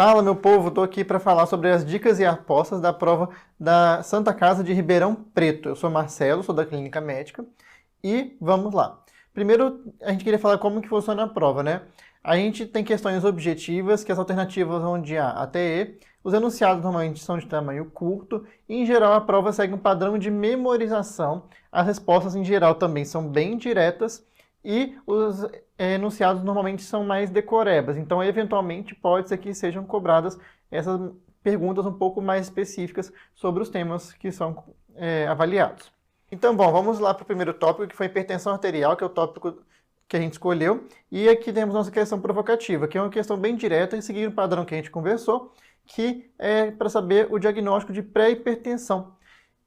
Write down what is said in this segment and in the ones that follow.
Fala, meu povo, estou aqui para falar sobre as dicas e apostas da prova da Santa Casa de Ribeirão Preto. Eu sou Marcelo, sou da Clínica Médica e vamos lá. Primeiro, a gente queria falar como que funciona a prova, né? A gente tem questões objetivas, que as alternativas vão de A até E. Os enunciados normalmente são de tamanho curto e, em geral, a prova segue um padrão de memorização. As respostas, em geral, também são bem diretas e os enunciados normalmente são mais decorebas. Então, eventualmente, pode ser que sejam cobradas essas perguntas um pouco mais específicas sobre os temas que são avaliados. Então, bom, vamos lá para o primeiro tópico, que foi hipertensão arterial, que é o tópico que a gente escolheu. E aqui temos nossa questão provocativa, que é uma questão bem direta e seguir o padrão que a gente conversou, que é para saber o diagnóstico de pré-hipertensão.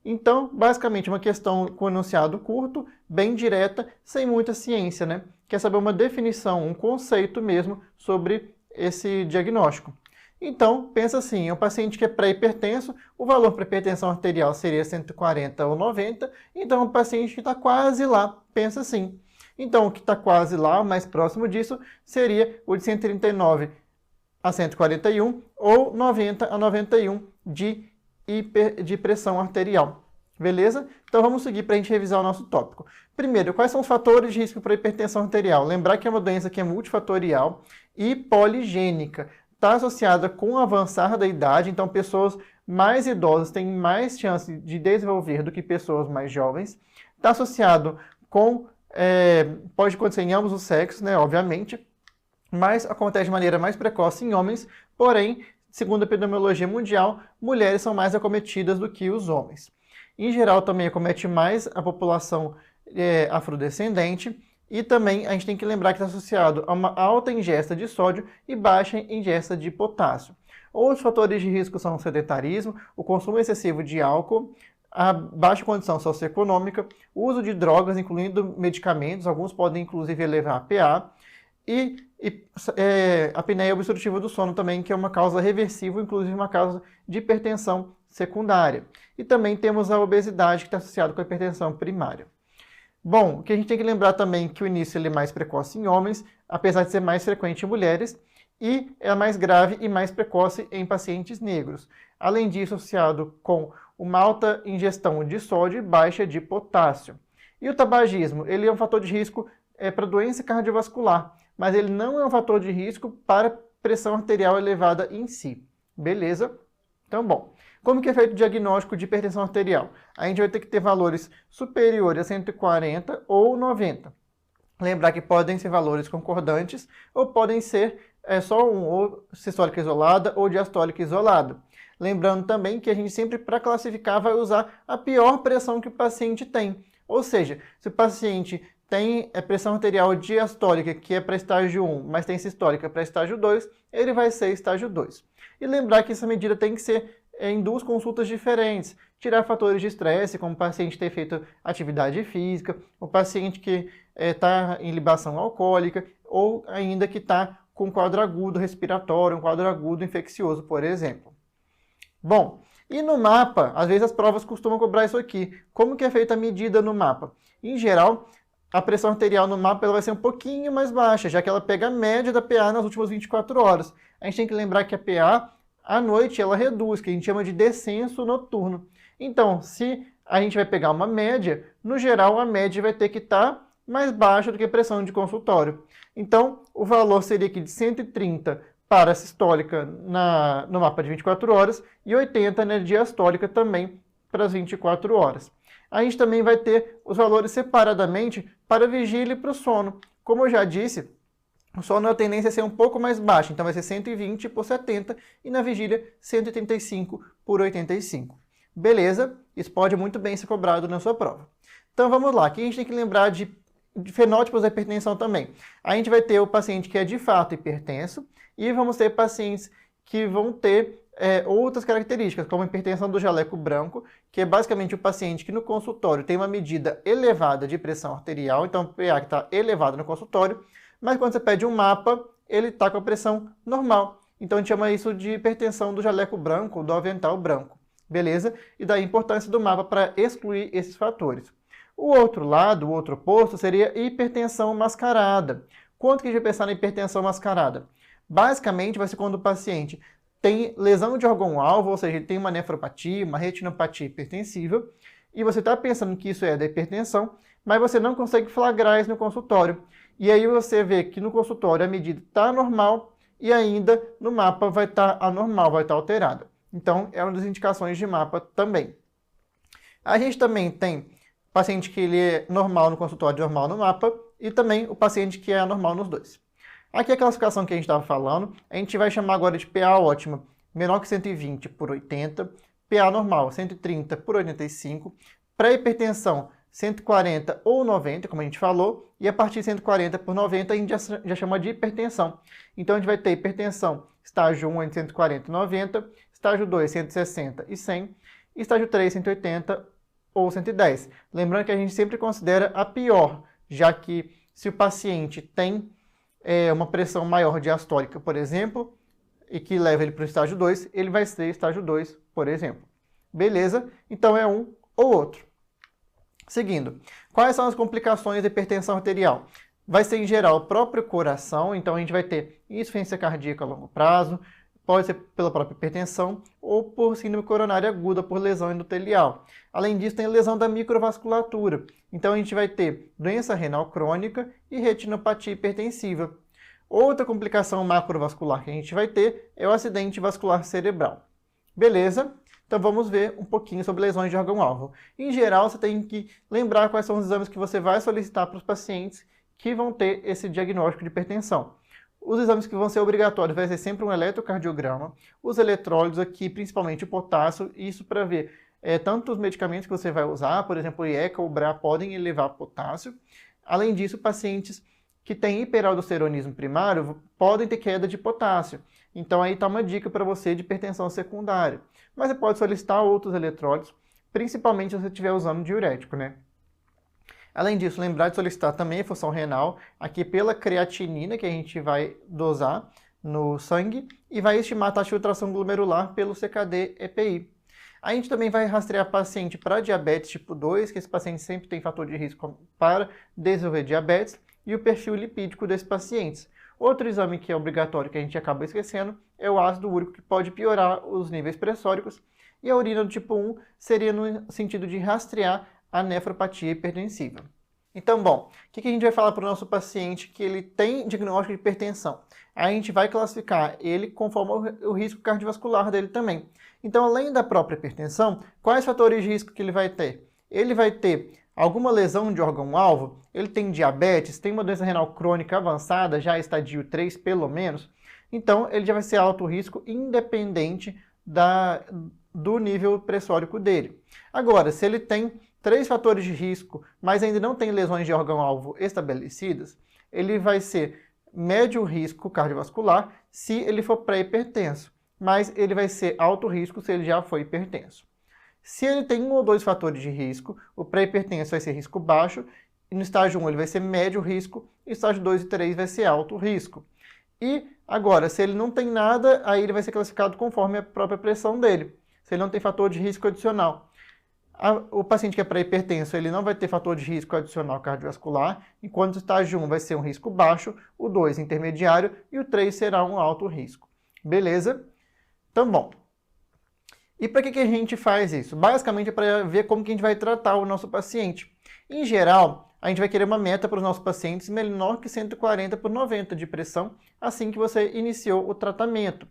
Então, basicamente, uma questão com enunciado curto, bem direta, sem muita ciência, né? Quer saber uma definição, um conceito mesmo sobre esse diagnóstico. Então, pensa assim, é um paciente que é pré-hipertenso, o valor para hipertensão arterial seria 140 ou 90, então é um paciente que está quase lá, pensa assim. Então, o que está quase lá, o mais próximo disso, seria o de 139 a 141 ou 90 a 91 de pressão arterial. Beleza? Então vamos seguir para a gente revisar o nosso tópico. Primeiro, quais são os fatores de risco para hipertensão arterial? Lembrar que é uma doença que é multifatorial e poligênica. Está associada com o avançar da idade, então pessoas mais idosas têm mais chance de desenvolver do que pessoas mais jovens. Está associado com, pode acontecer em ambos os sexos, né, obviamente, mas acontece de maneira mais precoce em homens, porém, segundo a epidemiologia mundial, mulheres são mais acometidas do que os homens. Em geral, também acomete mais a população afrodescendente e também a gente tem que lembrar que está associado a uma alta ingesta de sódio e baixa ingesta de potássio. Outros fatores de risco são o sedentarismo, o consumo excessivo de álcool, a baixa condição socioeconômica, o uso de drogas, incluindo medicamentos, alguns podem inclusive elevar a PA, e a apneia obstrutiva do sono também, que é uma causa reversível, inclusive uma causa de hipertensão secundária. E também temos a obesidade, que está associada com a hipertensão primária. Bom, o que a gente tem que lembrar também é que o início ele é mais precoce em homens, apesar de ser mais frequente em mulheres, e é mais grave e mais precoce em pacientes negros. Além disso, associado com uma alta ingestão de sódio e baixa de potássio. E o tabagismo, ele é um fator de risco para doença cardiovascular, mas ele não é um fator de risco para pressão arterial elevada em si. Beleza? Então, bom, como que é feito o diagnóstico de hipertensão arterial? A gente vai ter que ter valores superiores a 140 ou 90. Lembrar que podem ser valores concordantes ou podem ser só ou sistólica isolada ou diastólica isolada. Lembrando também que a gente sempre, para classificar, vai usar a pior pressão que o paciente tem. Ou seja, se o paciente tem pressão arterial diastólica, que é para estágio 1, mas tem sistólica para estágio 2, ele vai ser estágio 2. E lembrar que essa medida tem que ser em duas consultas diferentes. Tirar fatores de estresse, como o paciente ter feito atividade física, o paciente que está em libação alcoólica, ou ainda que está com quadro agudo respiratório, um quadro agudo infeccioso, por exemplo. Bom, e no mapa, às vezes as provas costumam cobrar isso aqui. Como que é feita a medida no mapa? Em geral, a pressão arterial no mapa ela vai ser um pouquinho mais baixa, já que ela pega a média da PA nas últimas 24 horas. A gente tem que lembrar que a PA, à noite, ela reduz, que a gente chama de descenso noturno. Então, se a gente vai pegar uma média, no geral, a média vai ter que estar mais baixa do que a pressão de consultório. Então, o valor seria aqui de 130 para a sistólica no mapa de 24 horas e 80 na diastólica também para as 24 horas. A gente também vai ter os valores separadamente para a vigília e para o sono. Como eu já disse, o sono a tendência a ser um pouco mais baixo, então vai ser 120 por 70 e na vigília 135 por 85. Beleza? Isso pode muito bem ser cobrado na sua prova. Então vamos lá, aqui a gente tem que lembrar de fenótipos da hipertensão também. A gente vai ter o paciente que é de fato hipertenso e vamos ter pacientes que vão ter outras características, como a hipertensão do jaleco branco, que é basicamente o paciente que no consultório tem uma medida elevada de pressão arterial, então o PA que está elevado no consultório, mas quando você pede um mapa, ele está com a pressão normal. Então a gente chama isso de hipertensão do jaleco branco, do avental branco. Beleza? E daí a importância do mapa para excluir esses fatores. O outro lado, o outro oposto, seria hipertensão mascarada. Quanto que a gente vai pensar na hipertensão mascarada? Basicamente, vai ser quando o paciente tem lesão de órgão-alvo, ou seja, ele tem uma nefropatia, uma retinopatia hipertensiva, e você está pensando que isso é da hipertensão, mas você não consegue flagrar isso no consultório. E aí você vê que no consultório a medida está normal e ainda no mapa vai estar anormal, vai estar alterada. Então, é uma das indicações de mapa também. A gente também tem paciente que ele é normal no consultório, normal no mapa, e também o paciente que é anormal nos dois. Aqui a classificação que a gente estava falando, a gente vai chamar agora de PA ótima, menor que 120 por 80, PA normal 130 por 85, pré-hipertensão 140 ou 90, como a gente falou, e a partir de 140 por 90 a gente já chama de hipertensão. Então a gente vai ter hipertensão estágio 1 entre 140 e 90, estágio 2 160 e 100, e estágio 3 180 ou 110. Lembrando que a gente sempre considera a pior, já que se o paciente tem uma pressão maior diastólica, por exemplo, e que leva ele para o estágio 2, ele vai ser estágio 2, por exemplo. Beleza? Então é um ou outro. Seguindo, quais são as complicações da hipertensão arterial? Vai ser, em geral, o próprio coração, então a gente vai ter insuficiência cardíaca a longo prazo, pode ser pela própria hipertensão ou por síndrome coronária aguda, por lesão endotelial. Além disso, tem lesão da microvasculatura. Então a gente vai ter doença renal crônica e retinopatia hipertensiva. Outra complicação macrovascular que a gente vai ter é o acidente vascular cerebral. Beleza? Então vamos ver um pouquinho sobre lesões de órgão-alvo. Em geral, você tem que lembrar quais são os exames que você vai solicitar para os pacientes que vão ter esse diagnóstico de hipertensão. Os exames que vão ser obrigatórios vai ser sempre um eletrocardiograma, os eletrólitos aqui, principalmente o potássio, isso para ver tanto os medicamentos que você vai usar, por exemplo, o IECA ou o BRA podem elevar potássio. Além disso, pacientes que têm hiperaldosteronismo primário podem ter queda de potássio. Então aí está uma dica para você de hipertensão secundária. Mas você pode solicitar outros eletrólitos, principalmente se você estiver usando diurético, né? Além disso, lembrar de solicitar também a função renal, aqui pela creatinina que a gente vai dosar no sangue e vai estimar a taxa de filtração glomerular pelo CKD-EPI. A gente também vai rastrear paciente para diabetes tipo 2, que esse paciente sempre tem fator de risco para desenvolver diabetes, e o perfil lipídico desses pacientes. Outro exame que é obrigatório, que a gente acaba esquecendo, é o ácido úrico, que pode piorar os níveis pressóricos, e a urina do tipo 1 seria no sentido de rastrear a nefropatia hipertensiva. Então, bom, o que a gente vai falar para o nosso paciente que ele tem diagnóstico de hipertensão? A gente vai classificar ele conforme o risco cardiovascular dele também. Então, além da própria hipertensão, quais fatores de risco que ele vai ter? Ele vai ter alguma lesão de órgão-alvo, ele tem diabetes, tem uma doença renal crônica avançada, já estadio 3 pelo menos, então ele já vai ser alto risco independente do nível pressórico dele. Agora, se ele tem 3 fatores de risco, mas ainda não tem lesões de órgão-alvo estabelecidas, ele vai ser médio risco cardiovascular se ele for pré-hipertenso, mas ele vai ser alto risco se ele já foi hipertenso. Se ele tem 1 ou 2 fatores de risco, o pré-hipertenso vai ser risco baixo, e no estágio 1 ele vai ser médio risco, e no estágio 2 e 3 vai ser alto risco. E agora, se ele não tem nada, aí ele vai ser classificado conforme a própria pressão dele, se ele não tem fator de risco adicional. O paciente que é pré-hipertenso, ele não vai ter fator de risco adicional cardiovascular, enquanto o estágio 1 vai ser um risco baixo, o 2 intermediário e o 3 será um alto risco. Beleza? Então, bom. E para que a gente faz isso? Basicamente é para ver como que a gente vai tratar o nosso paciente. Em geral, a gente vai querer uma meta para os nossos pacientes menor que 140 por 90 de pressão, assim que você iniciou o tratamento.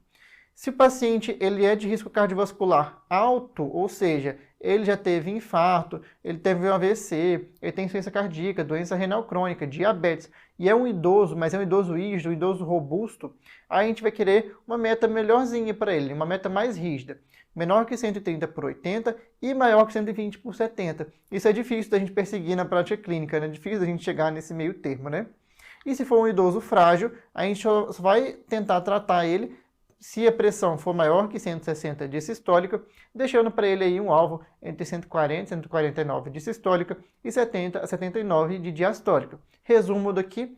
Se o paciente ele é de risco cardiovascular alto, ou seja, ele já teve infarto, ele teve um AVC, ele tem insuficiência cardíaca, doença renal crônica, diabetes, e é um idoso, mas é um idoso rígido, um idoso robusto, aí a gente vai querer uma meta melhorzinha para ele, uma meta mais rígida. Menor que 130 por 80 e maior que 120 por 70. Isso é difícil da gente perseguir na prática clínica, né? É difícil da gente chegar nesse meio termo, né? E se for um idoso frágil, a gente só vai tentar tratar ele se a pressão for maior que 160 de sistólica, deixando para ele aí um alvo entre 140 e 149 de sistólica e 70 a 79 de diastólica. Resumo daqui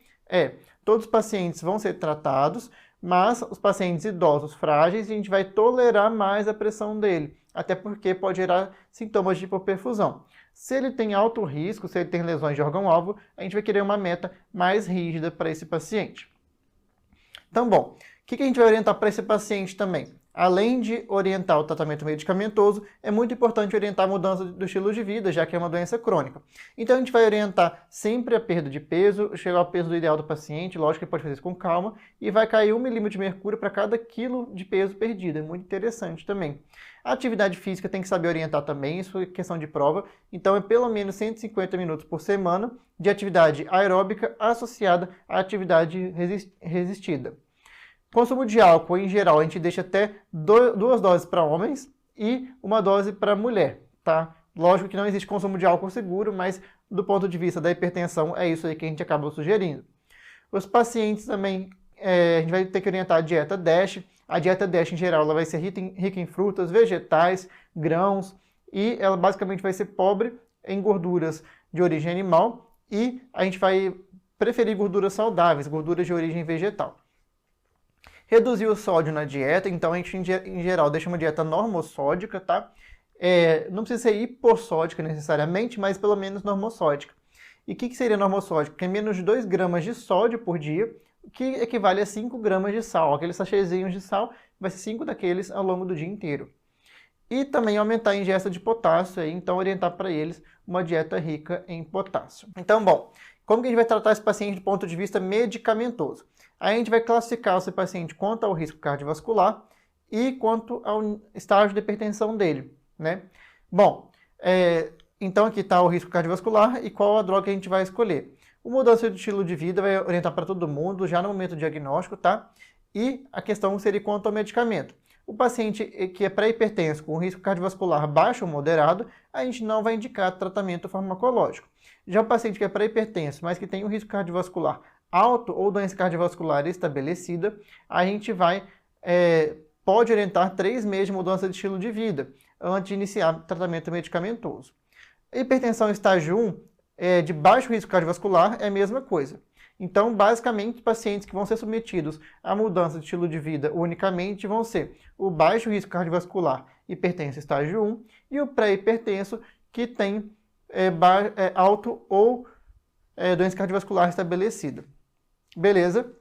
todos os pacientes vão ser tratados, mas os pacientes idosos frágeis, a gente vai tolerar mais a pressão dele, até porque pode gerar sintomas de hipoperfusão. Se ele tem alto risco, se ele tem lesões de órgão-alvo, a gente vai querer uma meta mais rígida para esse paciente. Então, bom, o que a gente vai orientar para esse paciente também? além de orientar o tratamento medicamentoso, é muito importante orientar a mudança do estilo de vida, já que é uma doença crônica. Então a gente vai orientar sempre a perda de peso, chegar ao peso do ideal do paciente, lógico que ele pode fazer isso com calma, e vai cair 1 milímetro de mercúrio para cada quilo de peso perdido, é muito interessante também. A atividade física tem que saber orientar também, isso é questão de prova, então é pelo menos 150 minutos por semana de atividade aeróbica associada à atividade resistida. Consumo de álcool, em geral, a gente deixa até 2 doses para homens e 1 dose para mulher, tá? Lógico que não existe consumo de álcool seguro, mas do ponto de vista da hipertensão, é isso aí que a gente acaba sugerindo. Os pacientes também, a gente vai ter que orientar a dieta DASH. A dieta DASH, em geral, ela vai ser rica em frutas, vegetais, grãos, e ela basicamente vai ser pobre em gorduras de origem animal, e a gente vai preferir gorduras saudáveis, gorduras de origem vegetal. Reduzir o sódio na dieta, então a gente, em geral, deixa uma dieta normossódica, tá? Não precisa ser hipossódica necessariamente, mas pelo menos normossódica. E o que seria normossódico? Que é menos de 2 gramas de sódio por dia, que equivale a 5 gramas de sal. Aqueles sachêzinhos de sal, vai ser 5 daqueles ao longo do dia inteiro. E também aumentar a ingesta de potássio, então orientar para eles uma dieta rica em potássio. Então, bom, como que a gente vai tratar esse paciente do ponto de vista medicamentoso? Aí a gente vai classificar esse paciente quanto ao risco cardiovascular e quanto ao estágio de hipertensão dele, né? Bom, então aqui está o risco cardiovascular e qual a droga que a gente vai escolher. O mudança de estilo de vida vai orientar para todo mundo já no momento do diagnóstico, tá? E a questão seria quanto ao medicamento. O paciente que é pré-hipertenso com risco cardiovascular baixo ou moderado, a gente não vai indicar tratamento farmacológico. Já o paciente que é pré-hipertenso, mas que tem um risco cardiovascular alto ou doença cardiovascular estabelecida, a gente pode orientar 3 meses de mudança de estilo de vida antes de iniciar tratamento medicamentoso. Hipertensão estágio 1, de baixo risco cardiovascular, é a mesma coisa. Então, basicamente, pacientes que vão ser submetidos à mudança de estilo de vida unicamente vão ser o baixo risco cardiovascular, hipertenso estágio 1, e o pré-hipertenso, que tem alto ou doença cardiovascular estabelecida. Beleza?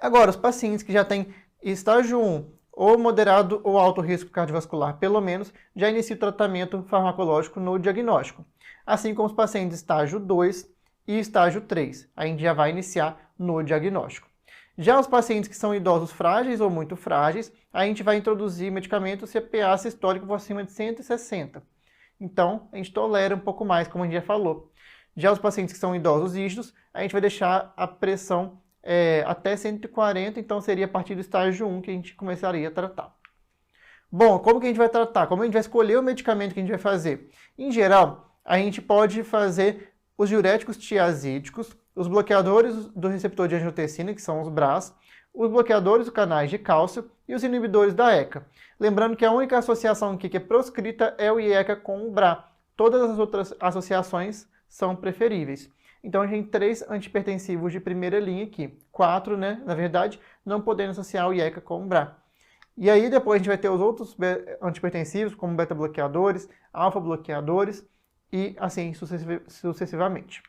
Agora, os pacientes que já têm estágio 1, ou moderado ou alto risco cardiovascular, pelo menos, já inicia o tratamento farmacológico no diagnóstico. Assim como os pacientes estágio 2 e estágio 3. A gente já vai iniciar no diagnóstico. Já os pacientes que são idosos frágeis ou muito frágeis, a gente vai introduzir medicamento se a PA sistólica for acima de 160. Então, a gente tolera um pouco mais, como a gente já falou. Já os pacientes que são idosos rígidos, a gente vai deixar a pressão até 140, então seria a partir do estágio 1 que a gente começaria a tratar. Bom, como que a gente vai tratar? Como a gente vai escolher o medicamento que a gente vai fazer? Em geral, a gente pode fazer os diuréticos tiazídicos, os bloqueadores do receptor de angiotensina, que são os BRAs, os bloqueadores dos canais de cálcio e os inibidores da ECA. Lembrando que a única associação aqui que é proscrita é o IECA com o BRA. Todas as outras associações são preferíveis. Então a gente tem 3 antihipertensivos de primeira linha aqui. 4, né? Na verdade, não podendo associar o IECA com o BRA. E aí depois a gente vai ter os outros antihipertensivos, como beta-bloqueadores, alfa-bloqueadores e assim sucessivamente.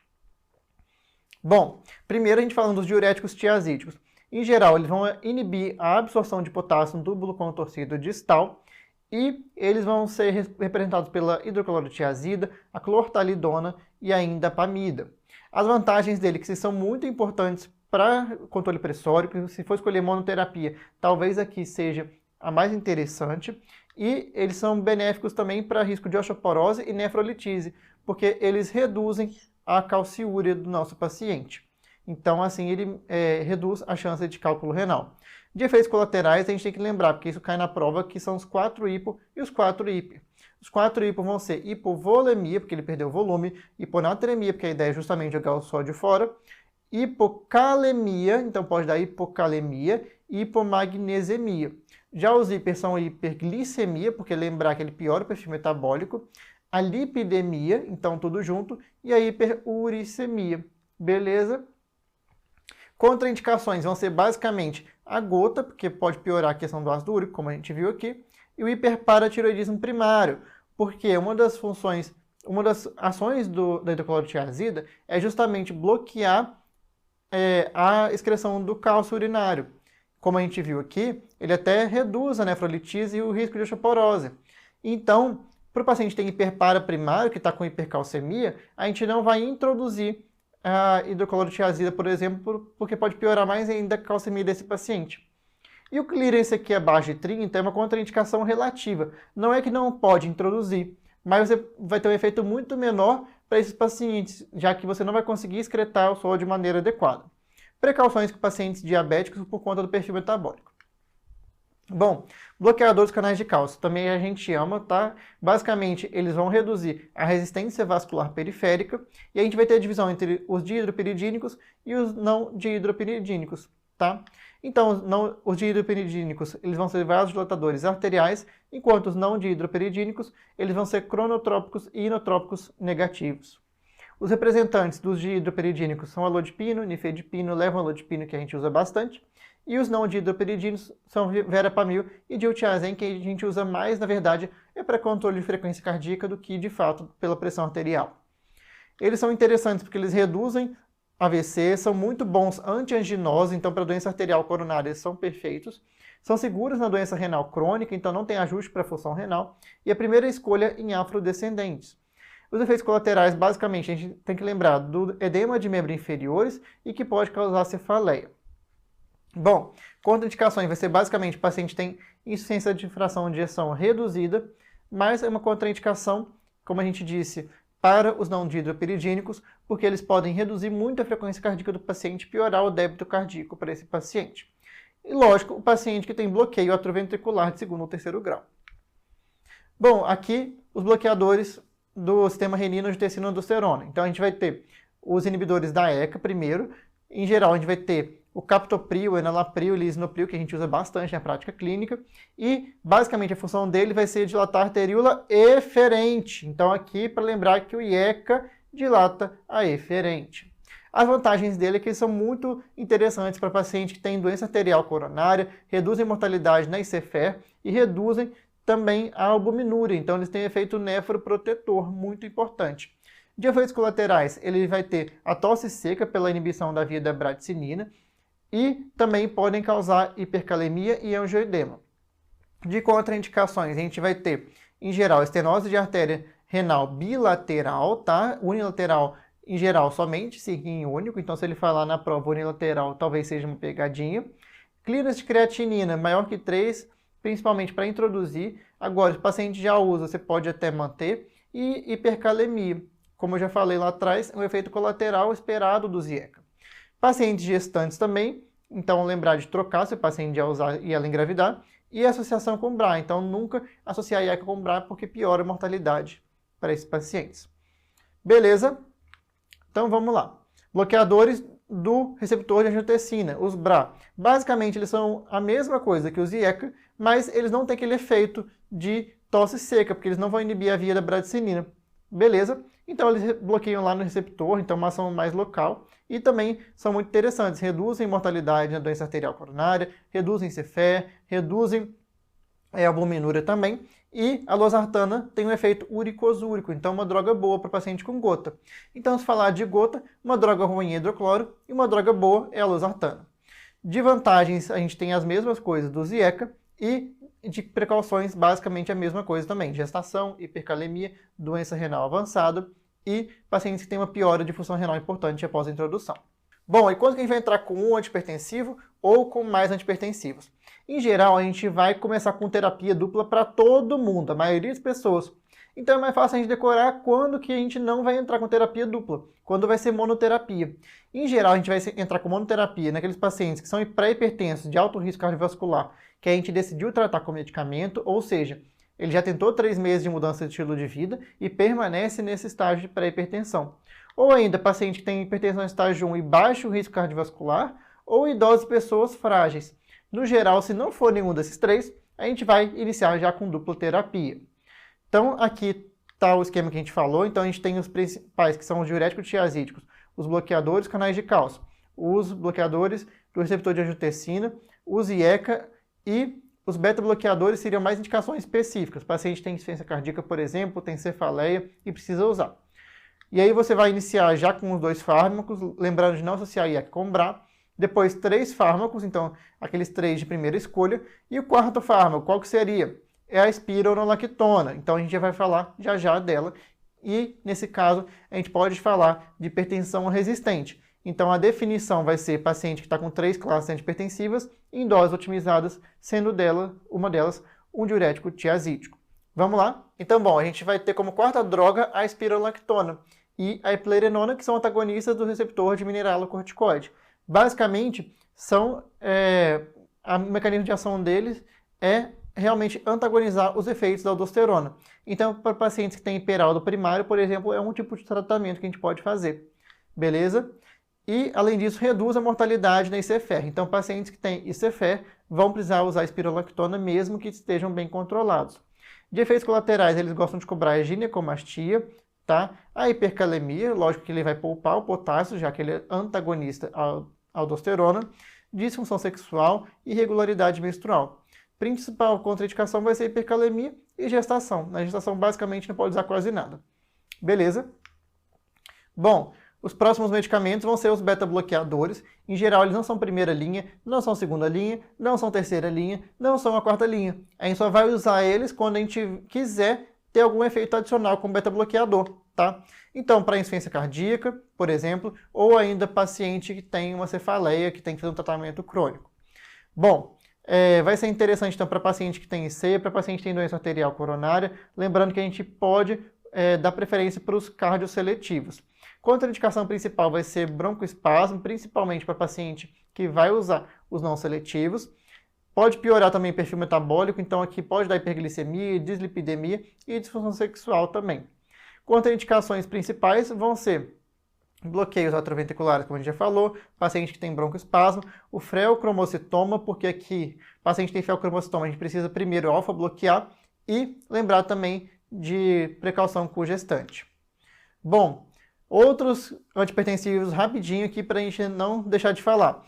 Bom, primeiro a gente falando dos diuréticos tiazídicos. Em geral, eles vão inibir a absorção de potássio no túbulo contorcido distal e eles vão ser representados pela hidroclorotiazida, a clortalidona e ainda a pamida. As vantagens dele que são muito importantes para controle pressórico, se for escolher monoterapia, talvez aqui seja a mais interessante. E eles são benéficos também para risco de osteoporose e nefrolitise, porque eles reduzem a calciúria do nosso paciente. Então, assim, ele reduz a chance de cálculo renal. De efeitos colaterais, a gente tem que lembrar, porque isso cai na prova, que são os 4 hipo e os 4 hiper. Os 4 hipo vão ser hipovolemia, porque ele perdeu o volume, hiponatremia, porque a ideia é justamente jogar o sódio fora, hipocalemia, então pode dar hipocalemia, e hipomagnesemia. Já os hiper são hiperglicemia, porque lembrar que ele piora o perfil metabólico, a lipidemia, então tudo junto, e a hiperuricemia. Beleza? Contraindicações vão ser basicamente a gota, porque pode piorar a questão do ácido úrico, como a gente viu aqui, e o hiperparatiroidismo primário, porque uma das ações da hidroclorotiazida é justamente bloquear a excreção do cálcio urinário. como a gente viu aqui, ele até reduz a nefrolitise e o risco de osteoporose. Então, para o paciente que tem hiperpara primário, que está com hipercalcemia, a gente não vai introduzir a hidroclorotiazida, por exemplo, porque pode piorar mais ainda a calcemia desse paciente. E o clearance aqui abaixo de 30 é uma contraindicação relativa. Não é que não pode introduzir, mas você vai ter um efeito muito menor para esses pacientes, já que você não vai conseguir excretar o suor de maneira adequada. Precauções com pacientes diabéticos por conta do perfil metabólico. Bom, bloqueadores dos canais de cálcio também a gente ama, tá? Basicamente, eles vão reduzir a resistência vascular periférica e a gente vai ter a divisão entre os dihidropiridínicos e os não dihidropiridínicos, tá? Então, os dihidropiridínicos, eles vão ser vasodilatadores arteriais, enquanto os não dihidropiridínicos, eles vão ser cronotrópicos e inotrópicos negativos. Os representantes dos dihidropiridínicos são alodipino, nifedipino, levoalodipino, que a gente usa bastante, e os não dihidropiridínicos são verapamil e diltiazem, que a gente usa mais, na verdade, é para controle de frequência cardíaca do que, de fato, pela pressão arterial. Eles são interessantes porque eles reduzem AVC, são muito bons anti-anginosas, então para doença arterial coronária eles são perfeitos. São seguros na doença renal crônica, então não tem ajuste para a função renal. E a primeira escolha em afrodescendentes. Os efeitos colaterais, basicamente, a gente tem que lembrar do edema de membros inferiores e que pode causar cefaleia. Bom, contraindicações vai ser basicamente o paciente tem insuficiência de fração de ejeção reduzida, mas é uma contraindicação, como a gente disse, para os não dihidropiridínicos, porque eles podem reduzir muito a frequência cardíaca do paciente e piorar o débito cardíaco para esse paciente. E, lógico, o paciente que tem bloqueio atrioventricular de segundo ou terceiro grau. Bom, aqui os bloqueadores do sistema renina-angiotensina-aldosterona. Então, a gente vai ter os inibidores da ECA primeiro. Em geral, a gente vai ter o captopril, o enalapril e o lisinopril, que a gente usa bastante na prática clínica. E, basicamente, a função dele vai ser dilatar a arteríola eferente. Então, aqui, para lembrar que o IECA dilata a eferente. As vantagens dele é que eles são muito interessantes para paciente que tem doença arterial coronária, reduzem mortalidade na ICFR e reduzem também a albuminúria. Então, eles têm efeito nefroprotetor, muito importante. De efeitos colaterais, ele vai ter a tosse seca pela inibição da via da bradicinina e também podem causar hipercalemia e angioedema. De contraindicações, a gente vai ter, em geral, estenose de artéria renal bilateral, tá? Unilateral, em geral, somente se rim único. Então, se ele falar na prova unilateral, talvez seja uma pegadinha. Clearance de creatinina maior que 3, principalmente para introduzir. Agora, se o paciente já usa, você pode até manter. E hipercalemia, como eu já falei lá atrás, é um efeito colateral esperado do IECA. Pacientes gestantes também, então lembrar de trocar se o paciente já usar e ela engravidar. E associação com BRA, então nunca associar IECA com BRA porque piora a mortalidade para esses pacientes. Beleza? Então vamos lá. Bloqueadores do receptor de angiotensina, os BRA. Basicamente eles são a mesma coisa que os IECA, mas eles não têm aquele efeito de tosse seca, porque eles não vão inibir a via da bradicinina. Beleza? Então eles bloqueiam lá no receptor, então uma ação mais local. E também são muito interessantes, reduzem mortalidade na doença arterial coronária, reduzem CFE, reduzem a albuminúria também. E a losartana tem um efeito uricosúrico, então uma droga boa para paciente com gota. Então, se falar de gota, uma droga ruim é hidrocloro e uma droga boa é a losartana. De vantagens, a gente tem as mesmas coisas do IECA e de precauções, basicamente a mesma coisa também. Gestação, hipercalemia, doença renal avançada e pacientes que têm uma piora de função renal importante após a introdução. Bom, e quando que a gente vai entrar com um antihipertensivo ou com mais antihipertensivos? Em geral, a gente vai começar com terapia dupla para todo mundo, a maioria das pessoas. Então é mais fácil a gente decorar quando que a gente não vai entrar com terapia dupla, quando vai ser monoterapia. Em geral, a gente vai entrar com monoterapia naqueles pacientes que são pré-hipertensos de alto risco cardiovascular, que a gente decidiu tratar com medicamento, ou seja, ele já tentou 3 meses de mudança de estilo de vida e permanece nesse estágio de pré-hipertensão. Ou ainda, paciente que tem hipertensão estágio 1 e baixo risco cardiovascular, ou idosos e pessoas frágeis. No geral, se não for nenhum desses 3, a gente vai iniciar já com dupla terapia. Então, aqui está o esquema que a gente falou. Então, a gente tem os principais, que são os diuréticos tiazídicos, os bloqueadores canais de cálcio, os bloqueadores do receptor de angiotensina, os IECA e os beta-bloqueadores seriam mais indicações específicas. O paciente tem insuficiência cardíaca, por exemplo, tem cefaleia e precisa usar. E aí você vai iniciar já com os 2 fármacos, lembrando de não associar IECA com BRA, Depois 3 fármacos, então aqueles 3 de primeira escolha. E o quarto fármaco, qual que seria? É a espironolactona. Então a gente já vai falar já já dela. E nesse caso a gente pode falar de hipertensão resistente. Então a definição vai ser paciente que está com 3 classes antihipertensivas em doses otimizadas, sendo uma delas um diurético tiazídico. Vamos lá? Então, bom, a gente vai ter como quarta droga a espironolactona e a eplerenona, que são antagonistas do receptor de mineralocorticoide. Basicamente, o mecanismo de ação deles é realmente antagonizar os efeitos da aldosterona. Então, para pacientes que têm hiperaldo primário, por exemplo, é um tipo de tratamento que a gente pode fazer. Beleza? E, além disso, reduz a mortalidade na ICFR. Então, pacientes que têm ICFR vão precisar usar espironolactona mesmo que estejam bem controlados. De efeitos colaterais, eles gostam de cobrar a ginecomastia, tá? A hipercalemia, lógico que ele vai poupar o potássio, já que ele é antagonista à aldosterona, disfunção sexual e irregularidade menstrual. Principal contraindicação vai ser hipercalemia e gestação. Na gestação, basicamente, não pode usar quase nada. Beleza? Bom, os próximos medicamentos vão ser os beta-bloqueadores. Em geral, eles não são primeira linha, não são segunda linha, não são terceira linha, não são a quarta linha. A gente só vai usar eles quando a gente quiser ter algum efeito adicional com beta-bloqueador, tá? Então, para insuficiência cardíaca, por exemplo, ou ainda paciente que tem uma cefaleia, que tem que fazer um tratamento crônico. Bom, vai ser interessante então para paciente que tem IC, para paciente que tem doença arterial coronária, lembrando que a gente pode dar preferência para os cardioseletivos. Contraindicação principal vai ser broncoespasmo, principalmente para paciente que vai usar os não seletivos. Pode piorar também o perfil metabólico, então aqui pode dar hiperglicemia, dislipidemia e disfunção sexual também. Contraindicações principais vão ser bloqueios atrioventriculares, como a gente já falou, paciente que tem broncoespasmo, o feocromocitoma, porque aqui, paciente que tem feocromocitoma, a gente precisa primeiro alfa-bloquear e lembrar também de precaução com o gestante. Bom, outros antihipertensivos rapidinho aqui para a gente não deixar de falar.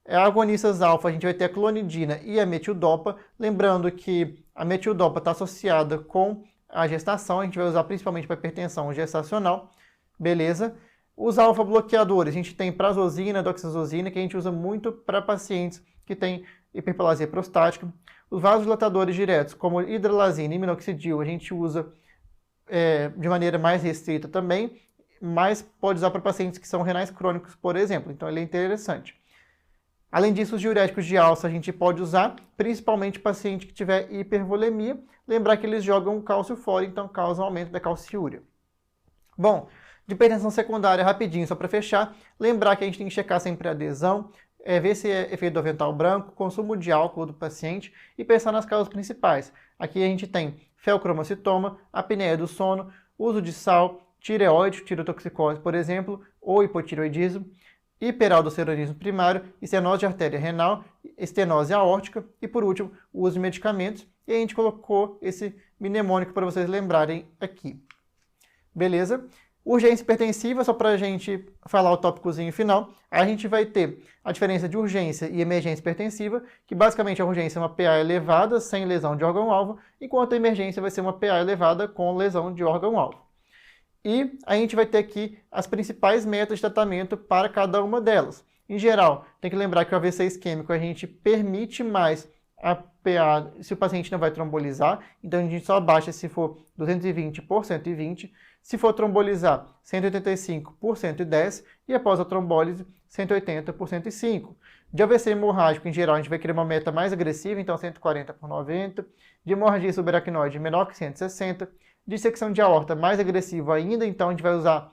Agonistas alfa, a gente vai ter a clonidina e a metildopa. Lembrando que a metildopa está associada com a gestação, a gente vai usar principalmente para hipertensão gestacional. Beleza? Os alfa-bloqueadores, a gente tem prazosina, doxazosina, que a gente usa muito para pacientes que têm hiperplasia prostática. Os vasodilatadores diretos, como hidralazina e minoxidil, a gente usa de maneira mais restrita também, mas pode usar para pacientes que são renais crônicos, por exemplo. Então, ele é interessante. Além disso, os diuréticos de alça a gente pode usar, principalmente paciente que tiver hipervolemia. Lembrar que eles jogam cálcio fora, então causam aumento da calciúria. Bom, de hipertensão secundária, rapidinho, só para fechar, lembrar que a gente tem que checar sempre a adesão, ver se é efeito do avental branco, consumo de álcool do paciente e pensar nas causas principais. Aqui a gente tem feocromocitoma, apneia do sono, uso de sal, tireoide, tirotoxicose, por exemplo, ou hipotireoidismo, hiperaldosteronismo primário, estenose de artéria renal, estenose aórtica e, por último, o uso de medicamentos. E a gente colocou esse mnemônico para vocês lembrarem aqui. Beleza? Urgência hipertensiva, só para a gente falar o tópicozinho final, a gente vai ter a diferença de urgência e emergência hipertensiva, que basicamente a urgência é uma PA elevada sem lesão de órgão-alvo, enquanto a emergência vai ser uma PA elevada com lesão de órgão-alvo. E a gente vai ter aqui as principais metas de tratamento para cada uma delas. Em geral, tem que lembrar que o AVC isquêmico a gente permite mais a PA se o paciente não vai trombolizar, então a gente só abaixa se for 220 por 120, se for trombolizar 185 por 110 e após a trombólise 180 por 105. De AVC hemorrágico, em geral, a gente vai querer uma meta mais agressiva, então 140 por 90. De hemorragia subaracnoide, menor que 160. Dissecção de aorta, mais agressivo ainda, então a gente vai usar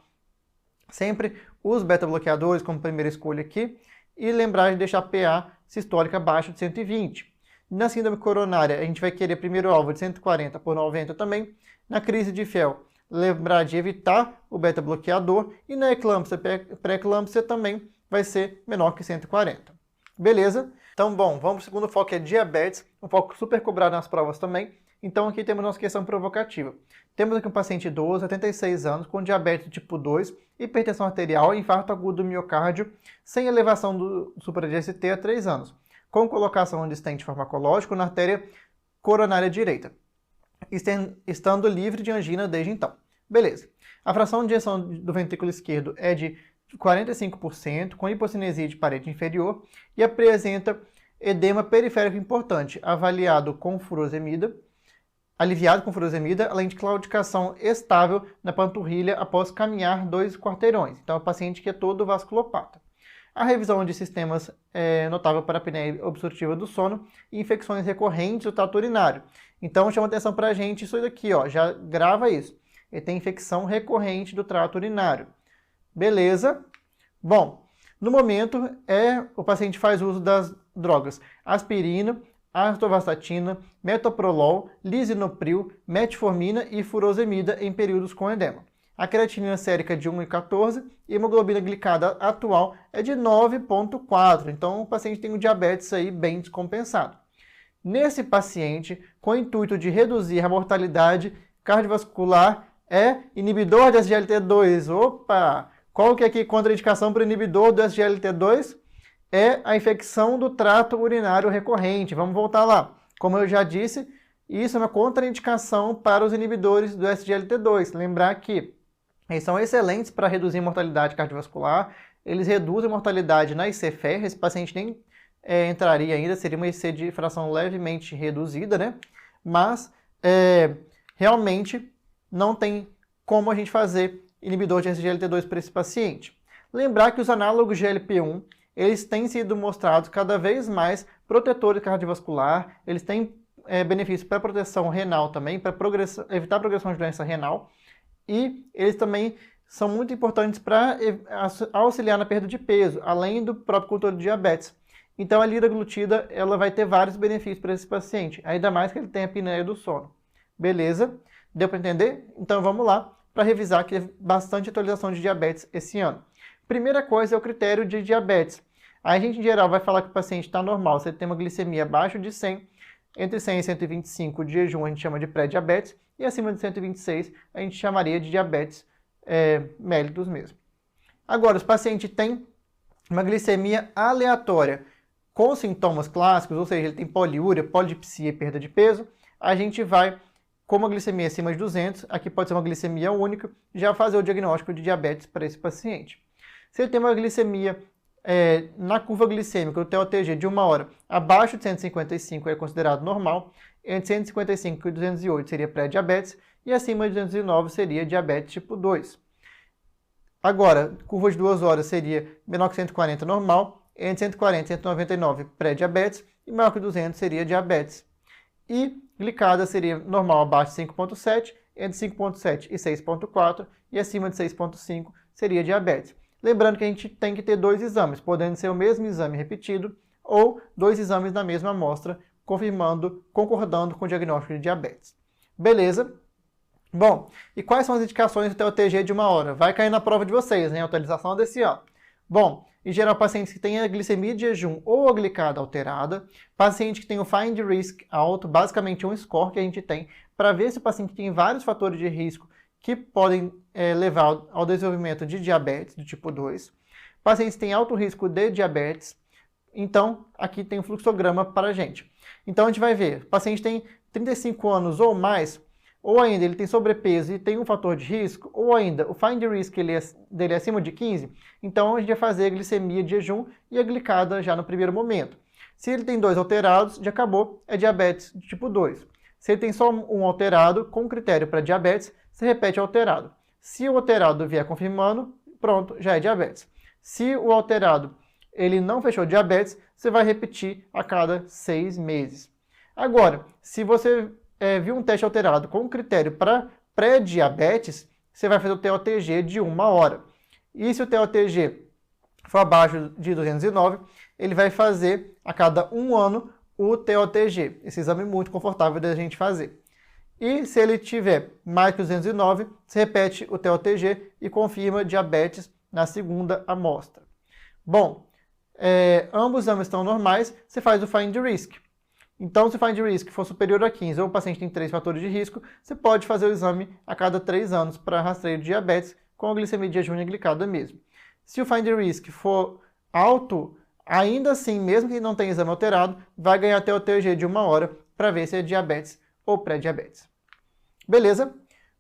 sempre os beta-bloqueadores como primeira escolha aqui. E lembrar de deixar a PA sistólica abaixo de 120. Na síndrome coronária, a gente vai querer primeiro alvo de 140 por 90 também. Na crise de FeL, lembrar de evitar o beta-bloqueador. E na eclâmpsia, pré-eclâmpsia também vai ser menor que 140. Beleza? Então, bom, vamos para o segundo foco, que é diabetes. Um foco super cobrado nas provas também. Então, aqui temos nossa questão provocativa. Temos aqui um paciente idoso, 76 anos, com diabetes tipo 2, hipertensão arterial e infarto agudo do miocárdio, sem elevação do supra-GST há 3 anos, com colocação de stent farmacológico na artéria coronária direita, estando livre de angina desde então. Beleza. A fração de ejeção do ventrículo esquerdo é de 45%, com hipocinesia de parede inferior e apresenta edema periférico importante, avaliado com furosemida, aliviado com furosemida, além de claudicação estável na panturrilha após caminhar 2 quarteirões. Então, é um paciente que é todo vasculopata. A revisão de sistemas é notável para a apneia obstrutiva do sono e infecções recorrentes do trato urinário. Então, chama atenção para a gente isso daqui, ó, já grava isso. Ele tem infecção recorrente do trato urinário. Beleza? Bom, no momento, o paciente faz uso das drogas aspirina, atorvastatina, metoprolol, lisinopril, metformina e furosemida em períodos com edema. A creatinina sérica de 1,14 e a hemoglobina glicada atual é de 9,4. Então, o paciente tem um diabetes aí bem descompensado. Nesse paciente, com o intuito de reduzir a mortalidade cardiovascular, é inibidor de SGLT2. Opa! Qual que é aqui a contraindicação para o inibidor do SGLT2? É a infecção do trato urinário recorrente. Vamos voltar lá. Como eu já disse, isso é uma contraindicação para os inibidores do SGLT2. Lembrar que eles são excelentes para reduzir a mortalidade cardiovascular, eles reduzem a mortalidade na IC-FER, esse paciente nem entraria ainda, seria uma IC de fração levemente reduzida, né? Mas realmente não tem como a gente fazer inibidor de SGLT2 para esse paciente. Lembrar que os análogos GLP-1, eles têm sido mostrados cada vez mais protetores cardiovascular, eles têm benefícios para proteção renal também, para evitar a progressão de doença renal, e eles também são muito importantes para auxiliar na perda de peso, além do próprio controle de diabetes. Então a liraglutida ela vai ter vários benefícios para esse paciente, ainda mais que ele tem a apneia do sono. Beleza? Deu para entender? Então vamos lá para revisar que é bastante atualização de diabetes esse ano. Primeira coisa é o critério de diabetes. A gente, em geral, vai falar que o paciente está normal, se ele tem uma glicemia abaixo de 100, entre 100 e 125 de jejum a gente chama de pré-diabetes, e acima de 126 a gente chamaria de diabetes mellitus mesmo. Agora, os pacientes têm uma glicemia aleatória, com sintomas clássicos, ou seja, ele tem poliúria, polidipsia e perda de peso, a gente vai, com uma glicemia acima de 200, aqui pode ser uma glicemia única, já fazer o diagnóstico de diabetes para esse paciente. Se ele tem uma glicemia na curva glicêmica, o TOTG de 1 hora, abaixo de 155 é considerado normal, entre 155 e 208 seria pré-diabetes, e acima de 209 seria diabetes tipo 2. Agora, curva de 2 horas seria menor que 140 normal, entre 140 e 199 pré-diabetes, e maior que 200 seria diabetes. E glicada seria normal abaixo de 5,7, entre 5,7 e 6,4, e acima de 6,5 seria diabetes. Lembrando que a gente tem que ter 2 exames, podendo ser o mesmo exame repetido ou 2 exames na mesma amostra, concordando com o diagnóstico de diabetes. Beleza? Bom, e quais são as indicações do TOTG de 1 hora? Vai cair na prova de vocês, né? A atualização desse ano. Bom, em geral, pacientes que têm a glicemia de jejum ou a glicada alterada, paciente que tem o Find Risk alto, basicamente um score que a gente tem para ver se o paciente tem vários fatores de risco que podem levar ao desenvolvimento de diabetes do tipo 2. Pacientes que têm alto risco de diabetes. Então, aqui tem um fluxograma para a gente. Então, a gente vai ver, o paciente tem 35 anos ou mais, ou ainda ele tem sobrepeso e tem um fator de risco, ou ainda o Find Risk dele é acima de 15, então a gente vai fazer a glicemia de jejum e a glicada já no primeiro momento. Se ele tem 2 alterados, já acabou, é diabetes de tipo 2. Se ele tem só um alterado, com critério para diabetes, você repete o alterado. Se o alterado vier confirmando, pronto, já é diabetes. Se o alterado ele não fechou diabetes, você vai repetir a cada 6 meses. Agora, se você viu um teste alterado com critério para pré-diabetes, você vai fazer o TOTG de 1 hora. E se o TOTG for abaixo de 209, ele vai fazer a cada 1 ano o TOTG. Esse exame é muito confortável da gente fazer. E se ele tiver mais que 209, você repete o TOTG e confirma diabetes na segunda amostra. Bom, ambos os exames estão normais, você faz o Find Risk. Então, se o Find Risk for superior a 15 ou o paciente tem 3 fatores de risco, você pode fazer o exame a cada 3 anos para rastreio de diabetes com a glicemia de jejum e glicada mesmo. Se o Find Risk for alto, ainda assim, mesmo que não tenha exame alterado, vai ganhar até o TOTG de 1 hora para ver se é diabetes ou pré-diabetes. Beleza?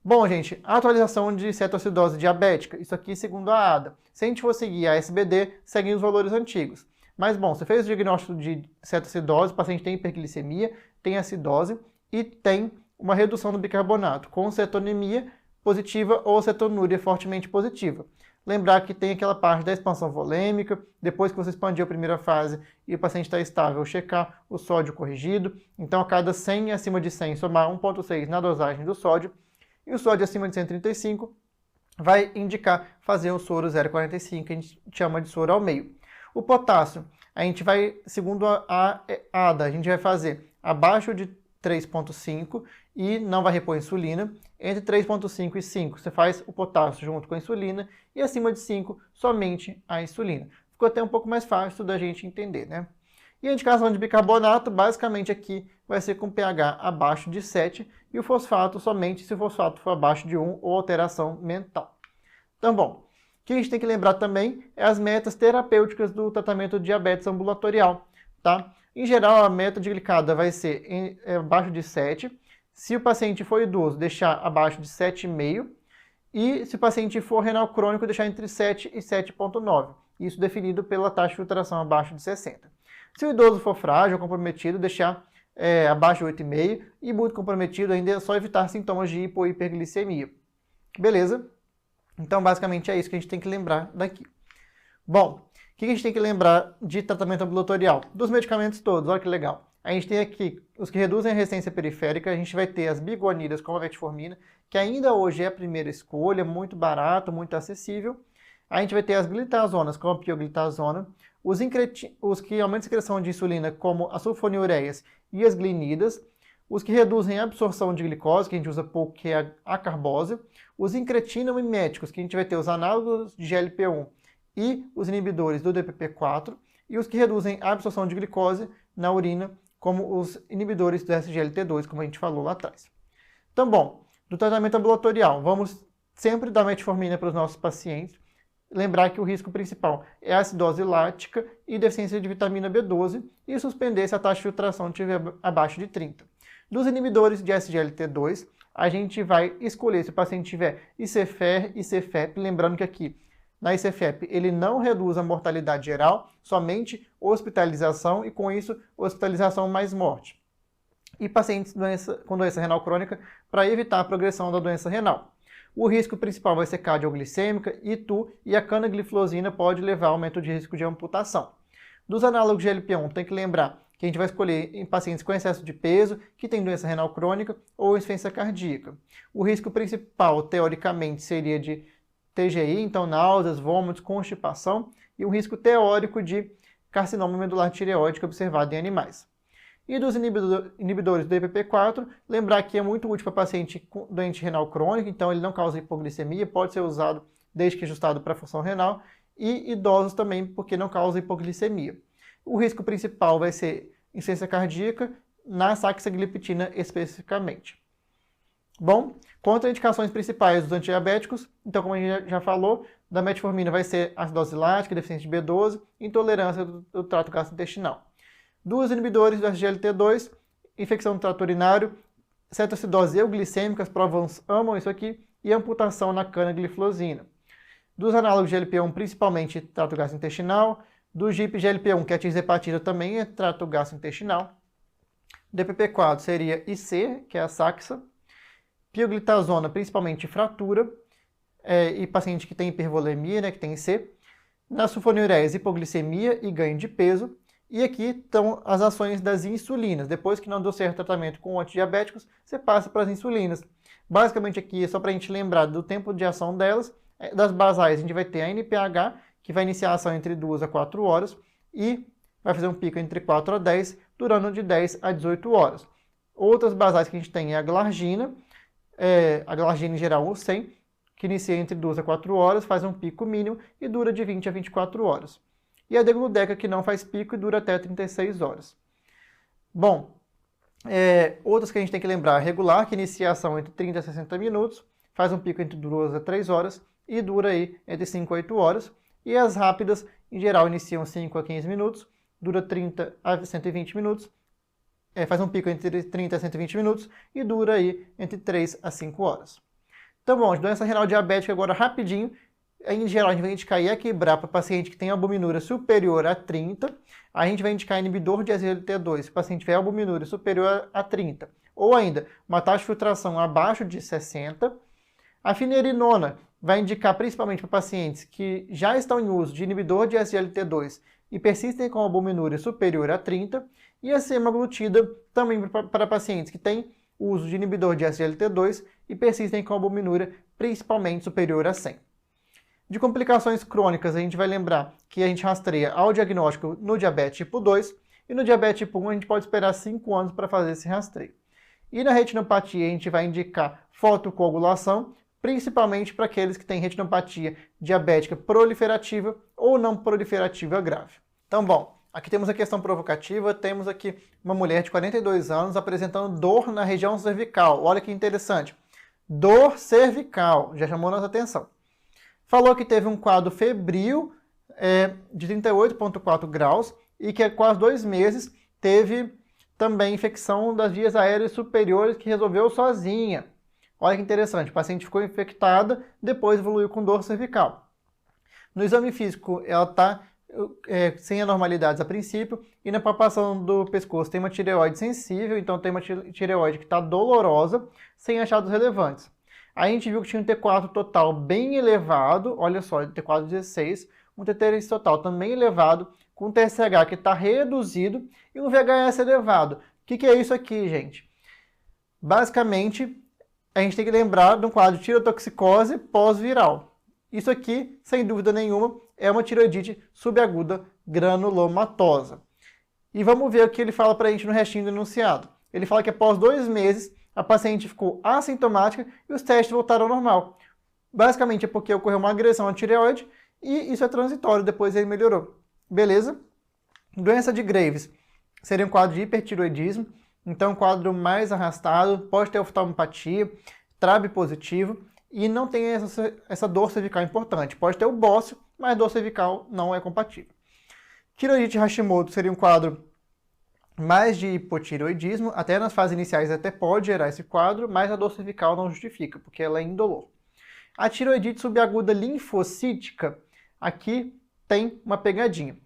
Bom, gente, a atualização de cetoacidose diabética, isso aqui segundo a ADA. Se a gente for seguir a SBD, seguem os valores antigos. Mas, bom, você fez o diagnóstico de cetoacidose, o paciente tem hiperglicemia, tem acidose e tem uma redução do bicarbonato, com cetonemia positiva ou cetonúria fortemente positiva. Lembrar que tem aquela parte da expansão volêmica, depois que você expandiu a primeira fase e o paciente está estável, checar o sódio corrigido. Então, a cada 100 acima de 100, somar 1,6 na dosagem do sódio. E o sódio acima de 135 vai indicar fazer o soro 0,45, que a gente chama de soro ao meio. O potássio, a gente vai, segundo a ADA, a gente vai fazer abaixo de 3,5 e não vai repor insulina. Entre 3,5 e 5, você faz o potássio junto com a insulina e acima de 5, somente a insulina. Ficou até um pouco mais fácil da gente entender, né? E a indicação de bicarbonato, basicamente aqui, vai ser com pH abaixo de 7 e o fosfato somente se o fosfato for abaixo de 1 ou alteração mental. Então, bom, o que a gente tem que lembrar também é as metas terapêuticas do tratamento de diabetes ambulatorial, tá? Em geral, a meta de glicada vai ser abaixo de 7. Se o paciente for idoso, deixar abaixo de 7,5. E se o paciente for renal crônico, deixar entre 7 e 7,9. Isso definido pela taxa de filtração abaixo de 60. Se o idoso for frágil ou comprometido, deixar abaixo de 8,5 e muito comprometido ainda é só evitar sintomas de hipo ou hiperglicemia. Beleza? Então, basicamente é isso que a gente tem que lembrar daqui. Bom, o que a gente tem que lembrar de tratamento ambulatorial? Dos medicamentos todos, olha que legal. A gente tem aqui os que reduzem a resistência periférica, a gente vai ter as biguanidas como a metformina, que ainda hoje é a primeira escolha, muito barato, muito acessível. A gente vai ter as glitazonas, como a pioglitazona, os que aumentam a secreção de insulina, como as sulfonilureias e as glinidas, os que reduzem a absorção de glicose, que a gente usa pouco, que é a carbose, os incretinamiméticos, que a gente vai ter os análogos de GLP-1 e os inibidores do DPP-4, e os que reduzem a absorção de glicose na urina, como os inibidores do SGLT2, como a gente falou lá atrás. Então, bom, do tratamento ambulatorial, vamos sempre dar metformina para os nossos pacientes. Lembrar que o risco principal é a acidose lática e deficiência de vitamina B12 e suspender se a taxa de filtração estiver abaixo de 30. Dos inibidores de SGLT2, a gente vai escolher se o paciente tiver ICFER e ICFEP, lembrando que aqui na ICFEP ele não reduz a mortalidade geral, somente hospitalização e com isso hospitalização mais morte. E pacientes com doença renal crônica para evitar a progressão da doença renal. O risco principal vai ser cardioglicêmica, ITU e a canagliflozina pode levar a aumento de risco de amputação. Dos análogos de GLP-1, tem que lembrar que a gente vai escolher em pacientes com excesso de peso, que tem doença renal crônica ou insuficiência cardíaca. O risco principal, teoricamente, seria de TGI, então náuseas, vômitos, constipação, e um risco teórico de carcinoma medular tireoide observado em animais. E dos inibidores do DPP-4, lembrar que é muito útil para paciente doente renal crônico, então ele não causa hipoglicemia, pode ser usado desde que ajustado para a função renal, e idosos também, porque não causa hipoglicemia. O risco principal vai ser insuficiência cardíaca, na saxagliptina especificamente. Bom, contraindicações principais dos antidiabéticos, então como a gente já falou, da metformina vai ser acidose lática, deficiência de B12, intolerância do trato gastrointestinal. Dos inibidores do SGLT2, infecção do trato urinário, cetoacidose euglicêmica, as provas amam isso aqui, e amputação na canagliflozina. Dos análogos de GLP-1, principalmente trato gastrointestinal, do GIP-GLP-1, que atinge hepatite, também é trato gastrointestinal. DPP-4 seria IC, que é a saxa. Pioglitazona, principalmente fratura, e paciente que tem hipervolemia, né, que tem IC. Na sulfonilureias, hipoglicemia e ganho de peso. E aqui estão as ações das insulinas. Depois que não deu certo o tratamento com antidiabéticos, você passa para as insulinas. Basicamente aqui é só para a gente lembrar do tempo de ação delas. Das basais a gente vai ter a NPH, que vai iniciar a ação entre 2 a 4 horas e vai fazer um pico entre 4 a 10, durando de 10 a 18 horas. Outras basais que a gente tem é a glargina em geral o 100, que inicia entre 2 a 4 horas, faz um pico mínimo e dura de 20 a 24 horas. E a degludeca, que não faz pico e dura até 36 horas. Bom, outras que a gente tem que lembrar, regular, que inicia a ação entre 30 a 60 minutos, faz um pico entre 2 a 3 horas e dura aí entre 5 a 8 horas. E as rápidas, em geral, iniciam 5 a 15 minutos, dura 30 a 120 minutos, faz um pico entre 30 a 120 minutos e dura aí entre 3 a 5 horas. Então, bom, de doença renal diabética agora rapidinho, em geral a gente vai indicar Equibra para paciente que tem albuminúria superior a 30, a gente vai indicar inibidor de SGLT2 se o paciente tiver albuminúria superior a 30, ou ainda uma taxa de filtração abaixo de 60. A finerenona vai indicar principalmente para pacientes que já estão em uso de inibidor de SGLT2 e persistem com albuminúria superior a 30, e a semaglutida também para pacientes que têm uso de inibidor de SGLT2 e persistem com albuminúria principalmente superior a 100. De complicações crônicas, a gente vai lembrar que a gente rastreia ao diagnóstico no diabetes tipo 2, e no diabetes tipo 1 a gente pode esperar 5 anos para fazer esse rastreio. E na retinopatia a gente vai indicar fotocoagulação, principalmente para aqueles que têm retinopatia diabética proliferativa ou não proliferativa grave. Então, bom, aqui temos a questão provocativa, temos aqui uma mulher de 42 anos apresentando dor na região cervical. Olha que interessante. Dor cervical, já chamou nossa atenção. Falou que teve um quadro febril de 38,4 graus e que há quase 2 meses teve também infecção das vias aéreas superiores que resolveu sozinha. Olha que interessante, o paciente ficou infectada, depois evoluiu com dor cervical. No exame físico, ela está sem anormalidades a princípio, e na palpação do pescoço tem uma tireoide sensível, então tem uma tireoide que está dolorosa, sem achados relevantes. A gente viu que tinha um T4 total bem elevado, olha só, T4 16, um T3 total também elevado, com TSH que está reduzido e um VHS elevado. O que é isso aqui, gente? Basicamente, a gente tem que lembrar de um quadro de tirotoxicose pós-viral. Isso aqui, sem dúvida nenhuma, é uma tiroidite subaguda granulomatosa. E vamos ver o que ele fala para a gente no restinho do enunciado. Ele fala que após 2 meses, a paciente ficou assintomática e os testes voltaram ao normal. Basicamente é porque ocorreu uma agressão à tireoide e isso é transitório, depois ele melhorou. Beleza? Doença de Graves seria um quadro de hipertiroidismo, então um quadro mais arrastado, pode ter oftalmopatia, TRAB positivo e não tem essa dor cervical importante. Pode ter o bócio, mas dor cervical não é compatível. Tiroidite Hashimoto seria um quadro mais de hipotireoidismo, até nas fases iniciais até pode gerar esse quadro, mas a dor cervical não justifica, porque ela é indolor. A tiroidite subaguda linfocítica, aqui tem uma pegadinha.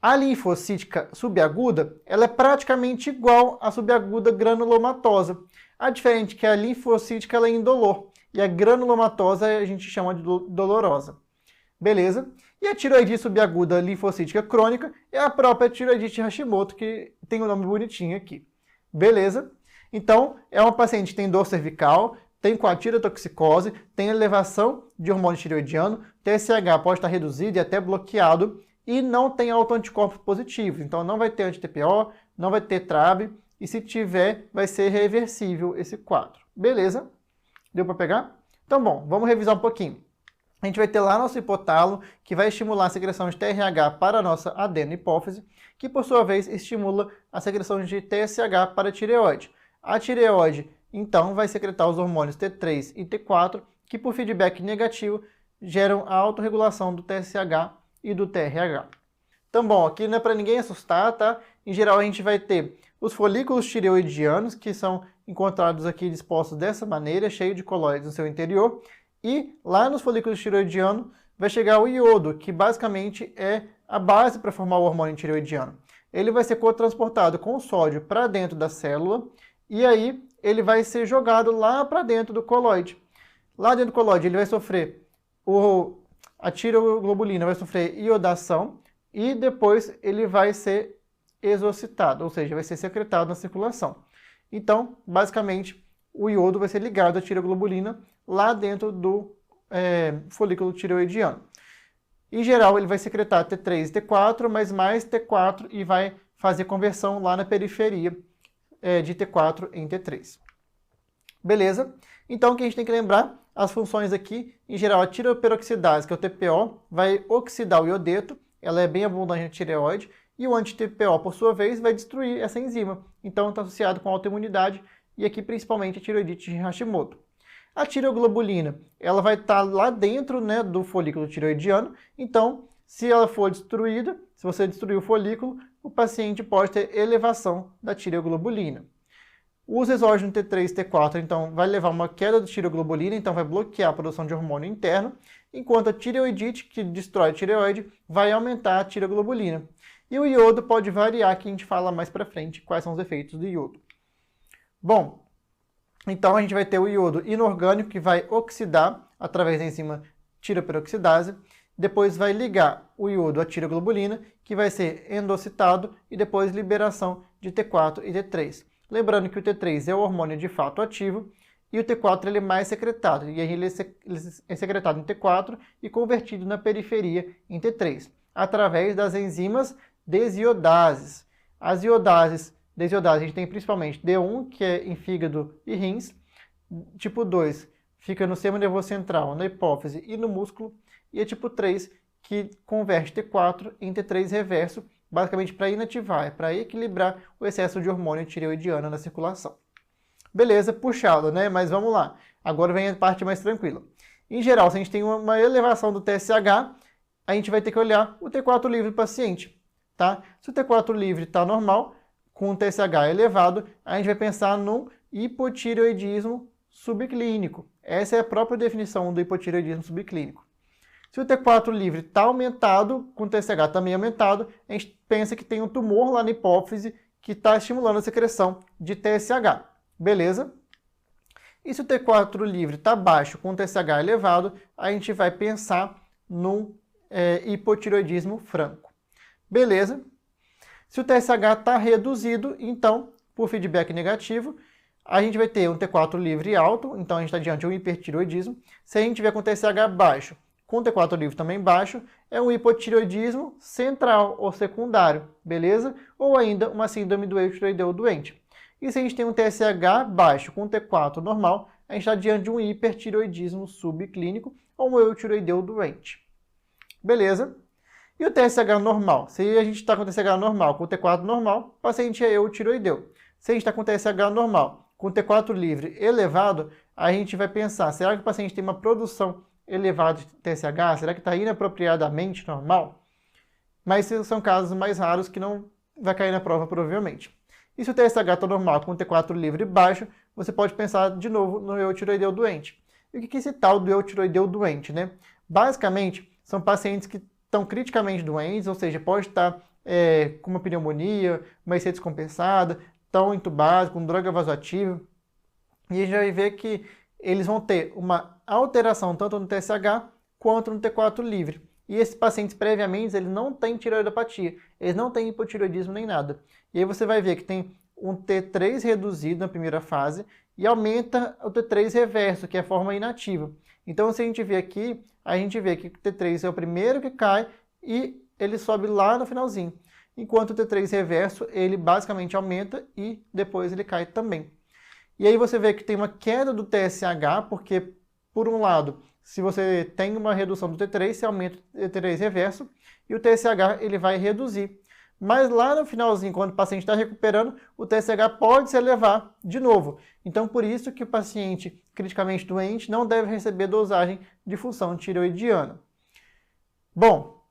A linfocítica subaguda, ela é praticamente igual à subaguda granulomatosa. A diferença é que a linfocítica ela é indolor, e a granulomatosa a gente chama de dolorosa. Beleza? E a tiroidite subaguda linfocítica crônica é a própria tiroidite Hashimoto, que tem um nome bonitinho aqui. Beleza? Então, é uma paciente que tem dor cervical, tem tirotoxicose, tem elevação de hormônio tireoidiano, TSH pode estar reduzido e até bloqueado, e não tem autoanticorpos positivos. Então, não vai ter anti-TPO, não vai ter TRAB, e se tiver, vai ser reversível esse quadro. Beleza? Deu para pegar? Então, bom, vamos revisar um pouquinho. A gente vai ter lá nosso hipotálamo, que vai estimular a secreção de TRH para a nossa adenohipófise, que por sua vez estimula a secreção de TSH para a tireoide. A tireoide, então, vai secretar os hormônios T3 e T4, que por feedback negativo geram a autorregulação do TSH e do TRH. Então, bom, aqui não é para ninguém assustar, tá? Em geral, a gente vai ter os folículos tireoidianos, que são encontrados aqui dispostos dessa maneira, cheio de colóides no seu interior. E lá nos folículos tireoidianos vai chegar o iodo, que basicamente é a base para formar o hormônio tireoidiano. Ele vai ser cotransportado com o sódio para dentro da célula e aí ele vai ser jogado lá para dentro do colóide. Lá dentro do colóide ele vai sofrer, a tireoglobulina vai sofrer iodação e depois ele vai ser exocitado, ou seja, vai ser secretado na circulação. Então, basicamente, o iodo vai ser ligado à tireoglobulina lá dentro do folículo tireoidiano. Em geral, ele vai secretar T3 e T4, mas mais T4 e vai fazer conversão lá na periferia de T4 em T3. Beleza? Então, o que a gente tem que lembrar, as funções aqui, em geral, a tireoperoxidase, que é o TPO, vai oxidar o iodeto, ela é bem abundante na tireoide, e o anti-TPO, por sua vez, vai destruir essa enzima. Então, está associado com autoimunidade, e aqui principalmente a tireoidite de Hashimoto. A tireoglobulina, ela vai estar lá dentro, né, do folículo tireoidiano, então, se ela for destruída, se você destruir o folículo, o paciente pode ter elevação da tireoglobulina. Os exógenos T3 e T4, então, vai levar uma queda da tireoglobulina, então vai bloquear a produção de hormônio interno, enquanto a tireoidite, que destrói a tireoide, vai aumentar a tireoglobulina. E o iodo pode variar, que a gente fala mais para frente quais são os efeitos do iodo. Bom, então a gente vai ter o iodo inorgânico, que vai oxidar através da enzima tiroperoxidase, depois vai ligar o iodo à tireoglobulina, que vai ser endocitado, e depois liberação de T4 e T3. Lembrando que o T3 é o hormônio de fato ativo, e o T4 ele é mais secretado, e aí ele é secretado em T4 e convertido na periferia em T3, através das enzimas desiodases. As iodases, a gente tem principalmente D1, que é em fígado e rins, tipo 2 fica no sistema nervoso central, na hipófise e no músculo, e a tipo 3, que converte T4 em T3 reverso, basicamente para inativar, para equilibrar o excesso de hormônio tireoidiano na circulação. Beleza, puxado, né? Mas vamos lá. Agora vem a parte mais tranquila. Em geral, se a gente tem uma elevação do TSH, a gente vai ter que olhar o T4 livre do paciente, tá? Se o T4 livre está normal, com o TSH elevado, a gente vai pensar no hipotireoidismo subclínico. Essa é a própria definição do hipotireoidismo subclínico. Se o T4 livre está aumentado, com o TSH também aumentado, a gente pensa que tem um tumor lá na hipófise que está estimulando a secreção de TSH. Beleza? E se o T4 livre está baixo, com o TSH elevado, a gente vai pensar no hipotireoidismo franco. Beleza? Se o TSH está reduzido, então, por feedback negativo, a gente vai ter um T4 livre alto, então a gente está diante de um hipertireoidismo. Se a gente tiver com TSH baixo, com T4 livre também baixo, é um hipotireoidismo central ou secundário, beleza? Ou ainda uma síndrome do eutiroideu doente. E se a gente tem um TSH baixo com T4 normal, a gente está diante de um hipertireoidismo subclínico ou um eutiroideu doente. Beleza? E o TSH normal? Se a gente está com TSH normal com T4 normal, o paciente é eutiroideu. Se a gente está com TSH normal com T4 livre elevado, a gente vai pensar, será que o paciente tem uma produção elevada de TSH? Será que está inapropriadamente normal? Mas esses são casos mais raros que não vai cair na prova provavelmente. E se o TSH está normal com T4 livre baixo, você pode pensar de novo no eutiroideu doente. E o que é esse tal do eutiroideu doente, né? Basicamente, são pacientes que estão criticamente doentes, ou seja, pode estar com uma pneumonia, uma IC descompensada, estão entubados, com droga vasoativa, e a gente vai ver que eles vão ter uma alteração tanto no TSH quanto no T4 livre. E esses pacientes, previamente, eles não têm tireoidopatia, eles não têm hipotireoidismo nem nada. E aí você vai ver que tem um T3 reduzido na primeira fase e aumenta o T3 reverso, que é a forma inativa. Então, se a gente vê aqui, a gente vê que o T3 é o primeiro que cai e ele sobe lá no finalzinho. Enquanto o T3 reverso, ele basicamente aumenta e depois ele cai também. E aí você vê que tem uma queda do TSH, porque, por um lado, se você tem uma redução do T3, você aumenta o T3 reverso e o TSH ele vai reduzir. Mas lá no finalzinho, quando o paciente está recuperando, o TSH pode se elevar de novo. Então, por isso que o paciente criticamente doente não deve receber dosagem de função tireoidiana. Bom,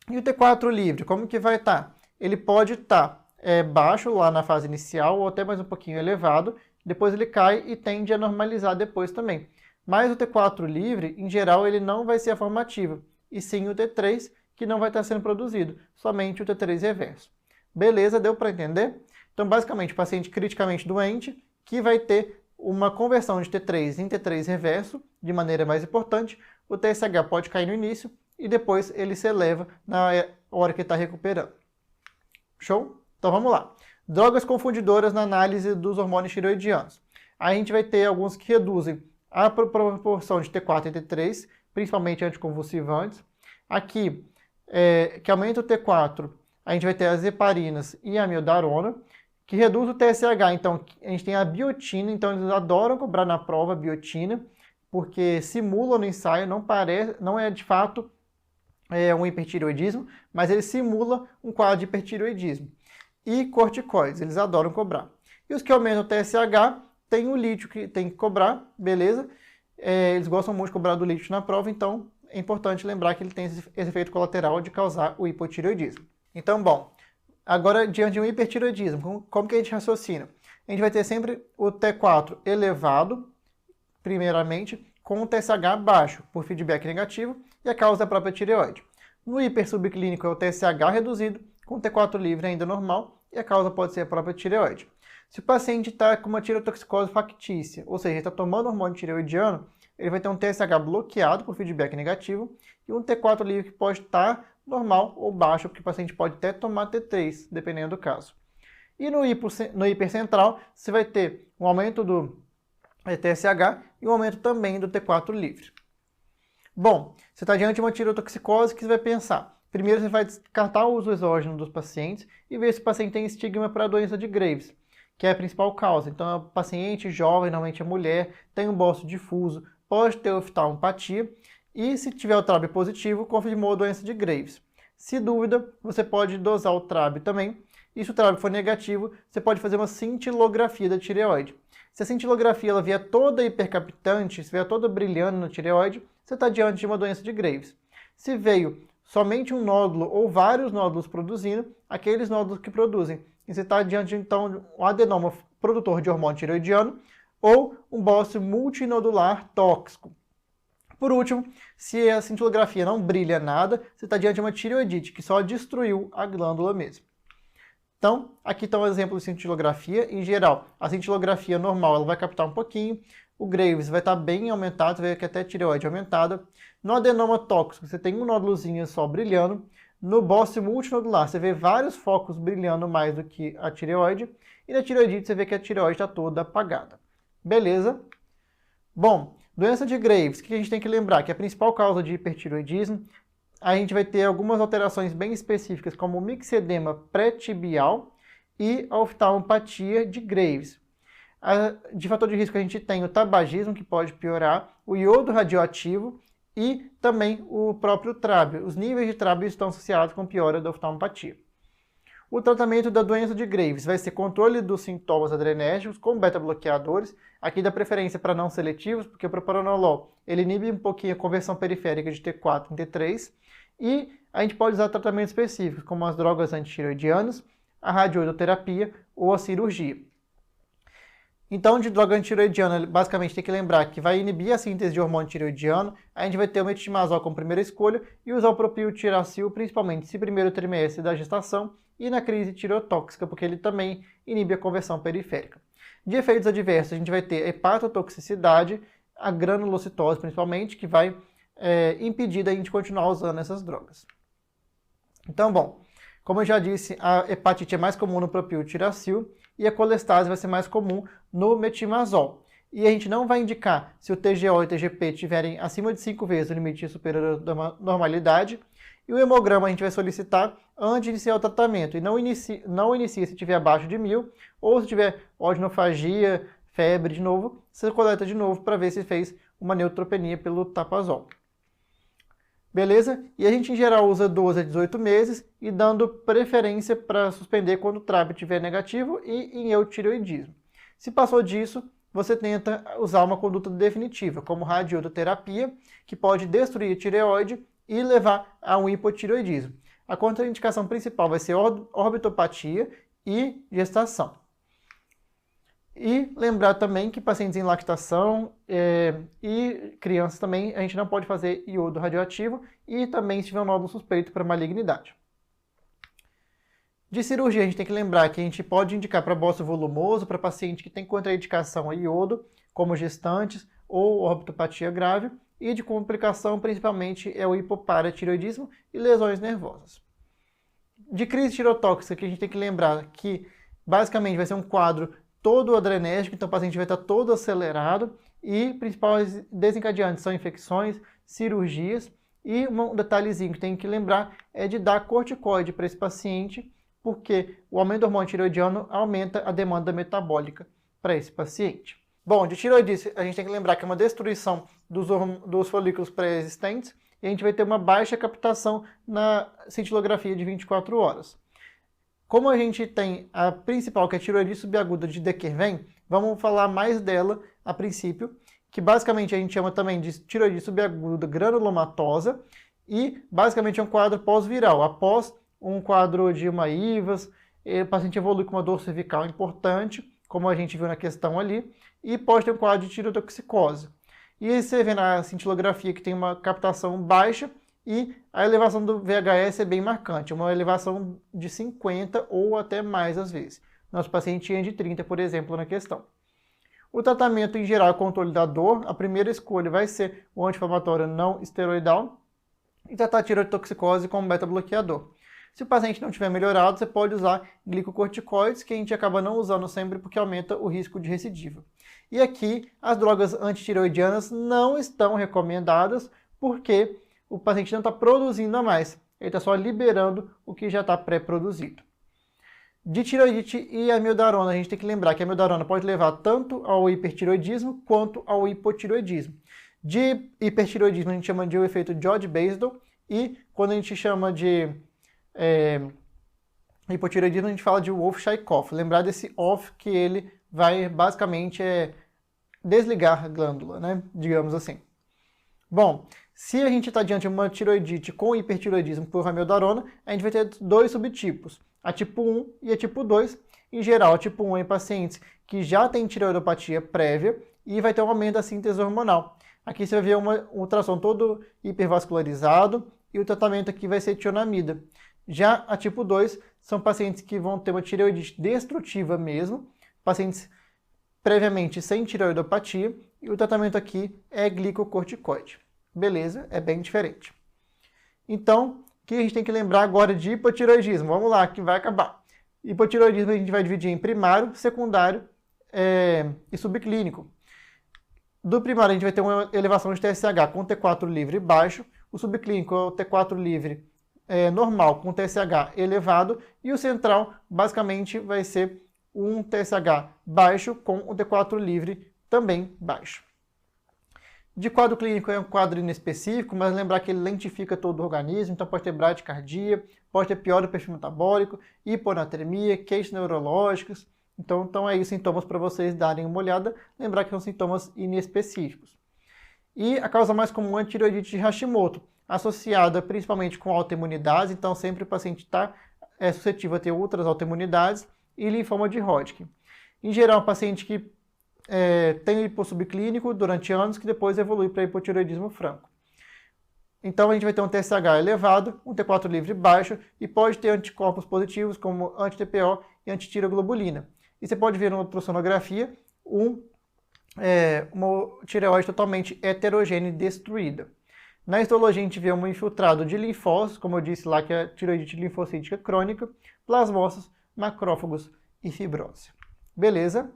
e o T4 livre, como que vai estar? Ele pode estar baixo lá na fase inicial ou até mais um pouquinho elevado, depois ele cai e tende a normalizar depois também. Mas o T4 livre, em geral, ele não vai ser a forma ativa, e sim o T3, que não vai estar sendo produzido, somente o T3 reverso. Beleza, deu para entender? Então, basicamente, o paciente criticamente doente, que vai ter uma conversão de T3 em T3 reverso, de maneira mais importante, o TSH pode cair no início, e depois ele se eleva na hora que está recuperando. Show? Então vamos lá. Drogas confundidoras na análise dos hormônios tireoidianos. A gente vai ter alguns que reduzem a proporção de T4 e T3, principalmente anticonvulsivantes. Aqui, que aumenta o T4, a gente vai ter as heparinas e a amiodarona, que reduz o TSH. Então, a gente tem a biotina, então eles adoram cobrar na prova a biotina, porque simula no ensaio, não é de fato um hipertireoidismo, mas ele simula um quadro de hipertireoidismo. E corticoides, eles adoram cobrar. E os que aumentam o TSH, tem o lítio que tem que cobrar, beleza? Eles gostam muito de cobrar do lítio na prova, então é importante lembrar que ele tem esse efeito colateral de causar o hipotireoidismo. Então, bom, agora diante de um hipertireoidismo, como que a gente raciocina? a gente vai ter sempre o T4 elevado, primeiramente, com o TSH baixo, por feedback negativo, e a causa da própria tireoide. No hipersubclínico é o TSH reduzido, com o T4 livre ainda normal, e a causa pode ser a própria tireoide. Se o paciente está com uma tireotoxicose factícia, ou seja, está tomando hormônio tireoidiano, ele vai ter um TSH bloqueado por feedback negativo e um T4 livre que pode estar normal ou baixo, porque o paciente pode até tomar T3, dependendo do caso. E no hipercentral, você vai ter um aumento do TSH e um aumento também do T4 livre. Bom, você está diante de uma tireotoxicose que você vai pensar. Primeiro você vai descartar o uso exógeno dos pacientes e ver se o paciente tem estigma para a doença de Graves, que é a principal causa. Então, é um paciente jovem, normalmente é mulher, tem um bócio difuso, pode ter oftalmopatia e, se tiver o TRAB positivo, confirmou a doença de Graves. Se dúvida, você pode dosar o TRAB também. E se o TRAB for negativo, você pode fazer uma cintilografia da tireoide. Se a cintilografia ela vier toda hipercapitante, se vier toda brilhando na tireoide, você está diante de uma doença de Graves. Se veio somente um nódulo ou vários nódulos produzindo, aqueles nódulos que produzem, e você está diante de então um adenoma produtor de hormônio tireoidiano ou um bócio multinodular tóxico. Por último, se a cintilografia não brilha nada, você está diante de uma tireoidite que só destruiu a glândula mesmo. Então, aqui está um exemplo de cintilografia. Em geral, a cintilografia normal ela vai captar um pouquinho. O Graves vai estar bem aumentado, você vê que até a tireoide aumentada. No adenoma tóxico, você tem um nódulozinho só brilhando. No bócio multinodular, você vê vários focos brilhando mais do que a tireoide. E na tireoidite, você vê que a tireoide está toda apagada. Beleza? Bom, doença de Graves, o que a gente tem que lembrar? Que a principal causa de hipertireoidismo, a gente vai ter algumas alterações bem específicas, como o mixedema pré-tibial e a oftalmopatia de Graves. De fator de risco a gente tem o tabagismo, que pode piorar, o iodo radioativo e também o próprio TRAB. Os níveis de TRAB estão associados com piora da oftalmopatia. O tratamento da doença de Graves vai ser controle dos sintomas adrenérgicos com beta-bloqueadores. Aqui dá preferência para não seletivos, porque o propranolol ele inibe um pouquinho a conversão periférica de T4 em T3. E a gente pode usar tratamentos específicos, como as drogas antitireoidianas, a radioidoterapia ou a cirurgia. Então, de droga antitireoidiana, basicamente tem que lembrar que vai inibir a síntese de hormônio tireoidiano, a gente vai ter o metiltimazol como primeira escolha e usar o propiltiracil, principalmente se primeiro trimestre da gestação e na crise tireotóxica, porque ele também inibe a conversão periférica. De efeitos adversos, a gente vai ter hepatotoxicidade, a granulocitose principalmente, que vai impedir da gente continuar usando essas drogas. Então, bom, como eu já disse, a hepatite é mais comum no propiltiracil e a colestase vai ser mais comum no metimazol. E a gente não vai indicar se o TGO e o TGP estiverem acima de 5 vezes o limite superior da normalidade. E o hemograma a gente vai solicitar antes de iniciar o tratamento. E não inicia se tiver abaixo de 1000, ou se tiver odinofagia, febre de novo, você coleta de novo para ver se fez uma neutropenia pelo tapazol. Beleza? E a gente, em geral, usa 12 a 18 meses e dando preferência para suspender quando o TRAB estiver negativo e em eutireoidismo. Se passou disso, você tenta usar uma conduta definitiva, como radioterapia, que pode destruir a tireoide e levar a um hipotireoidismo. A contraindicação principal vai ser orbitopatia e gestação. E lembrar também que pacientes em lactação e crianças também, a gente não pode fazer iodo radioativo e também se tiver um nódulo suspeito para malignidade. De cirurgia, a gente tem que lembrar que a gente pode indicar para bócio volumoso, para paciente que tem contraindicação a iodo, como gestantes ou orbitopatia grave, e de complicação principalmente é o hipoparatireoidismo e lesões nervosas. De crise tireotóxica, que a gente tem que lembrar que basicamente vai ser um quadro todo adrenérgico, então o paciente vai estar todo acelerado e principais desencadeantes são infecções, cirurgias e um detalhezinho que tem que lembrar é de dar corticoide para esse paciente, porque o aumento do hormônio tireoidiano aumenta a demanda metabólica para esse paciente. Bom, de tireoidite a gente tem que lembrar que é uma destruição dos folículos pré-existentes e a gente vai ter uma baixa captação na cintilografia de 24 horas. Como a gente tem a principal, que é a tireoidite subaguda de Dequervain, vamos falar mais dela a princípio, que basicamente a gente chama também de tireoidite subaguda granulomatosa e basicamente é um quadro pós-viral. Após um quadro de uma IVAS, o paciente evolui com uma dor cervical importante, como a gente viu na questão ali, e pode ter um quadro de tireotoxicose. E aí você vê na cintilografia que tem uma captação baixa e a elevação do VHS é bem marcante, uma elevação de 50 ou até mais às vezes. Nosso paciente tinha de 30, por exemplo, na questão. O tratamento em geral é controle da dor. A primeira escolha vai ser o anti-inflamatório não esteroidal e tratar a tireotoxicose com beta-bloqueador. Se o paciente não tiver melhorado, você pode usar glicocorticoides, que a gente acaba não usando sempre porque aumenta o risco de recidiva. E aqui, as drogas antitireoidianas não estão recomendadas porque o paciente não está produzindo a mais. Ele está só liberando o que já está pré-produzido. De tireoidite e amiodarona, a gente tem que lembrar que a amiodarona pode levar tanto ao hipertireoidismo quanto ao hipotireoidismo. De hipertireoidismo a gente chama de o efeito George-Basedow e quando a gente chama de hipotireoidismo a gente fala de Wolff-Chaikoff. Lembrar desse off que ele vai basicamente desligar a glândula, né? Digamos assim. Bom, se a gente está diante de uma tireoidite com hipertireoidismo por amiodarona, a gente vai ter dois subtipos, a tipo 1 e a tipo 2. Em geral, a tipo 1 é em pacientes que já têm tireoidopatia prévia e vai ter um aumento da síntese hormonal. Aqui você vai ver um ultrassom todo hipervascularizado e o tratamento aqui vai ser tionamida. Já a tipo 2 são pacientes que vão ter uma tireoidite destrutiva mesmo, pacientes previamente sem tireoidopatia, e o tratamento aqui é glicocorticoide. Beleza? É bem diferente. Então, o que a gente tem que lembrar agora de hipotireoidismo? Vamos lá, que vai acabar. Hipotireoidismo a gente vai dividir em primário, secundário e subclínico. Do primário a gente vai ter uma elevação de TSH com T4 livre baixo, o subclínico é o T4 livre normal com TSH elevado e o central basicamente vai ser um TSH baixo com o T4 livre também baixo. De quadro clínico é um quadro inespecífico, mas lembrar que ele lentifica todo o organismo, então pode ter bradicardia, pode ter piora do perfil metabólico, hiponatremia, queixas neurológicas. Então é isso, sintomas para vocês darem uma olhada, lembrar que são sintomas inespecíficos. E a causa mais comum é a tireoidite de Hashimoto, associada principalmente com autoimunidades, então sempre o paciente está suscetível a ter outras autoimunidades, e linfoma de Hodgkin. Em geral, um paciente que tem hipossubclínico durante anos, que depois evolui para hipotireoidismo franco. Então a gente vai ter um TSH elevado, um T4 livre baixo, e pode ter anticorpos positivos como anti-TPO e antitireoglobulina. E você pode ver na ultrassonografia uma tireoide totalmente heterogênea e destruída. Na histologia a gente vê um infiltrado de linfócitos, como eu disse lá, que é a tireoidite linfocítica crônica, plasmócitos, macrófagos e fibrose. Beleza?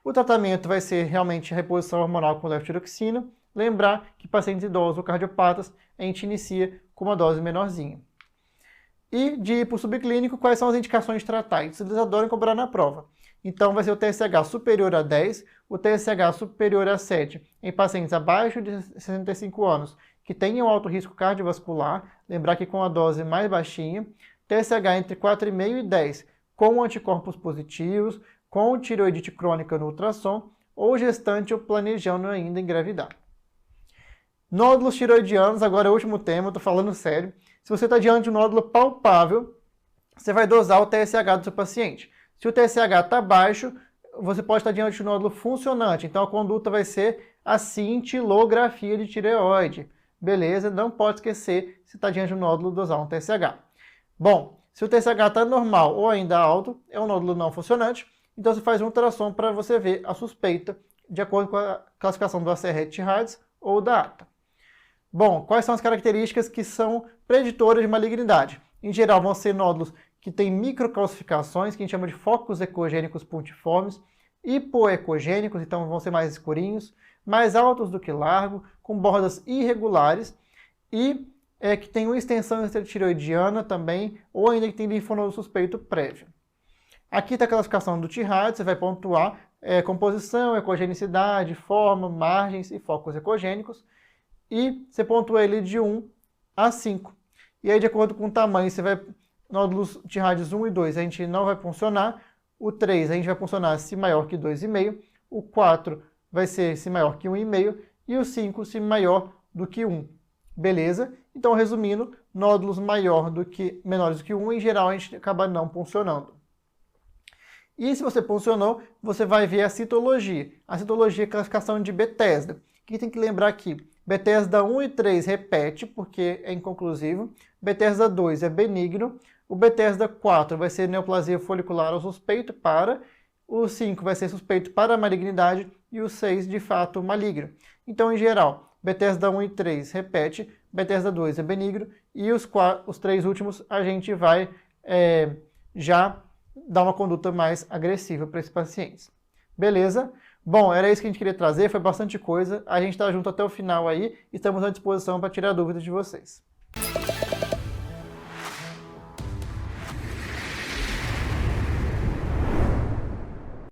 O tratamento vai ser realmente a reposição hormonal com levotiroxina. Lembrar que pacientes idosos ou cardiopatas a gente inicia com uma dose menorzinha. E de hipossubclínico, quais são as indicações de tratar? Eles adoram cobrar na prova. Então vai ser o TSH superior a 10, o TSH superior a 7 em pacientes abaixo de 65 anos que tenham alto risco cardiovascular. Lembrar que com a dose mais baixinha, TSH entre 4,5 e 10 com anticorpos positivos, com tireoidite crônica no ultrassom, ou gestante ou planejando ainda engravidar. Nódulos tireoidianos, agora é o último tema, estou falando sério. Se você está diante de um nódulo palpável, você vai dosar o TSH do seu paciente. Se o TSH está baixo, você pode estar diante de um nódulo funcionante, então a conduta vai ser a cintilografia de tireoide. Beleza? Não pode esquecer, se está diante de um nódulo, dosar um TSH. Bom, se o TSH está normal ou ainda alto, é um nódulo não funcionante, então você faz um ultrassom para você ver a suspeita, de acordo com a classificação do ACR-Tirades ou da ATA. Bom, quais são as características que são preditoras de malignidade? Em geral, vão ser nódulos que têm microcalcificações, que a gente chama de focos ecogênicos pontiformes, hipoecogênicos, então vão ser mais escurinhos, mais altos do que largo, com bordas irregulares e que tem uma extensão extratireoidiana também, ou ainda que tem linfonodo suspeito prévio. Aqui está a classificação do Tirades, você vai pontuar composição, ecogenicidade, forma, margens e focos ecogênicos. E você pontua ele de 1 a 5. E aí, de acordo com o tamanho, você vai... Nódulos Tirades 1 e 2 a gente não vai funcionar. O 3 a gente vai funcionar se maior que 2,5. O 4 vai ser se maior que 1,5. E o 5 se maior do que 1. Beleza? Então, resumindo, nódulos menores do que 1, em geral, a gente acaba não funcionando. E se você funcionou, você vai ver a citologia. A citologia é a classificação de Bethesda. O que tem que lembrar aqui? Bethesda 1 e 3 repete, porque é inconclusivo. Bethesda 2 é benigno. O Bethesda 4 vai ser neoplasia folicular ou suspeito para. O 5 vai ser suspeito para malignidade. E o 6, de fato, maligno. Então, em geral, Bethesda 1 e 3 repete. Bethesda 2 é benigno. E os 3 últimos a gente vai já dar uma conduta mais agressiva para esses pacientes. Beleza? Bom, era isso que a gente queria trazer, foi bastante coisa. A gente está junto até o final aí, estamos à disposição para tirar dúvidas de vocês.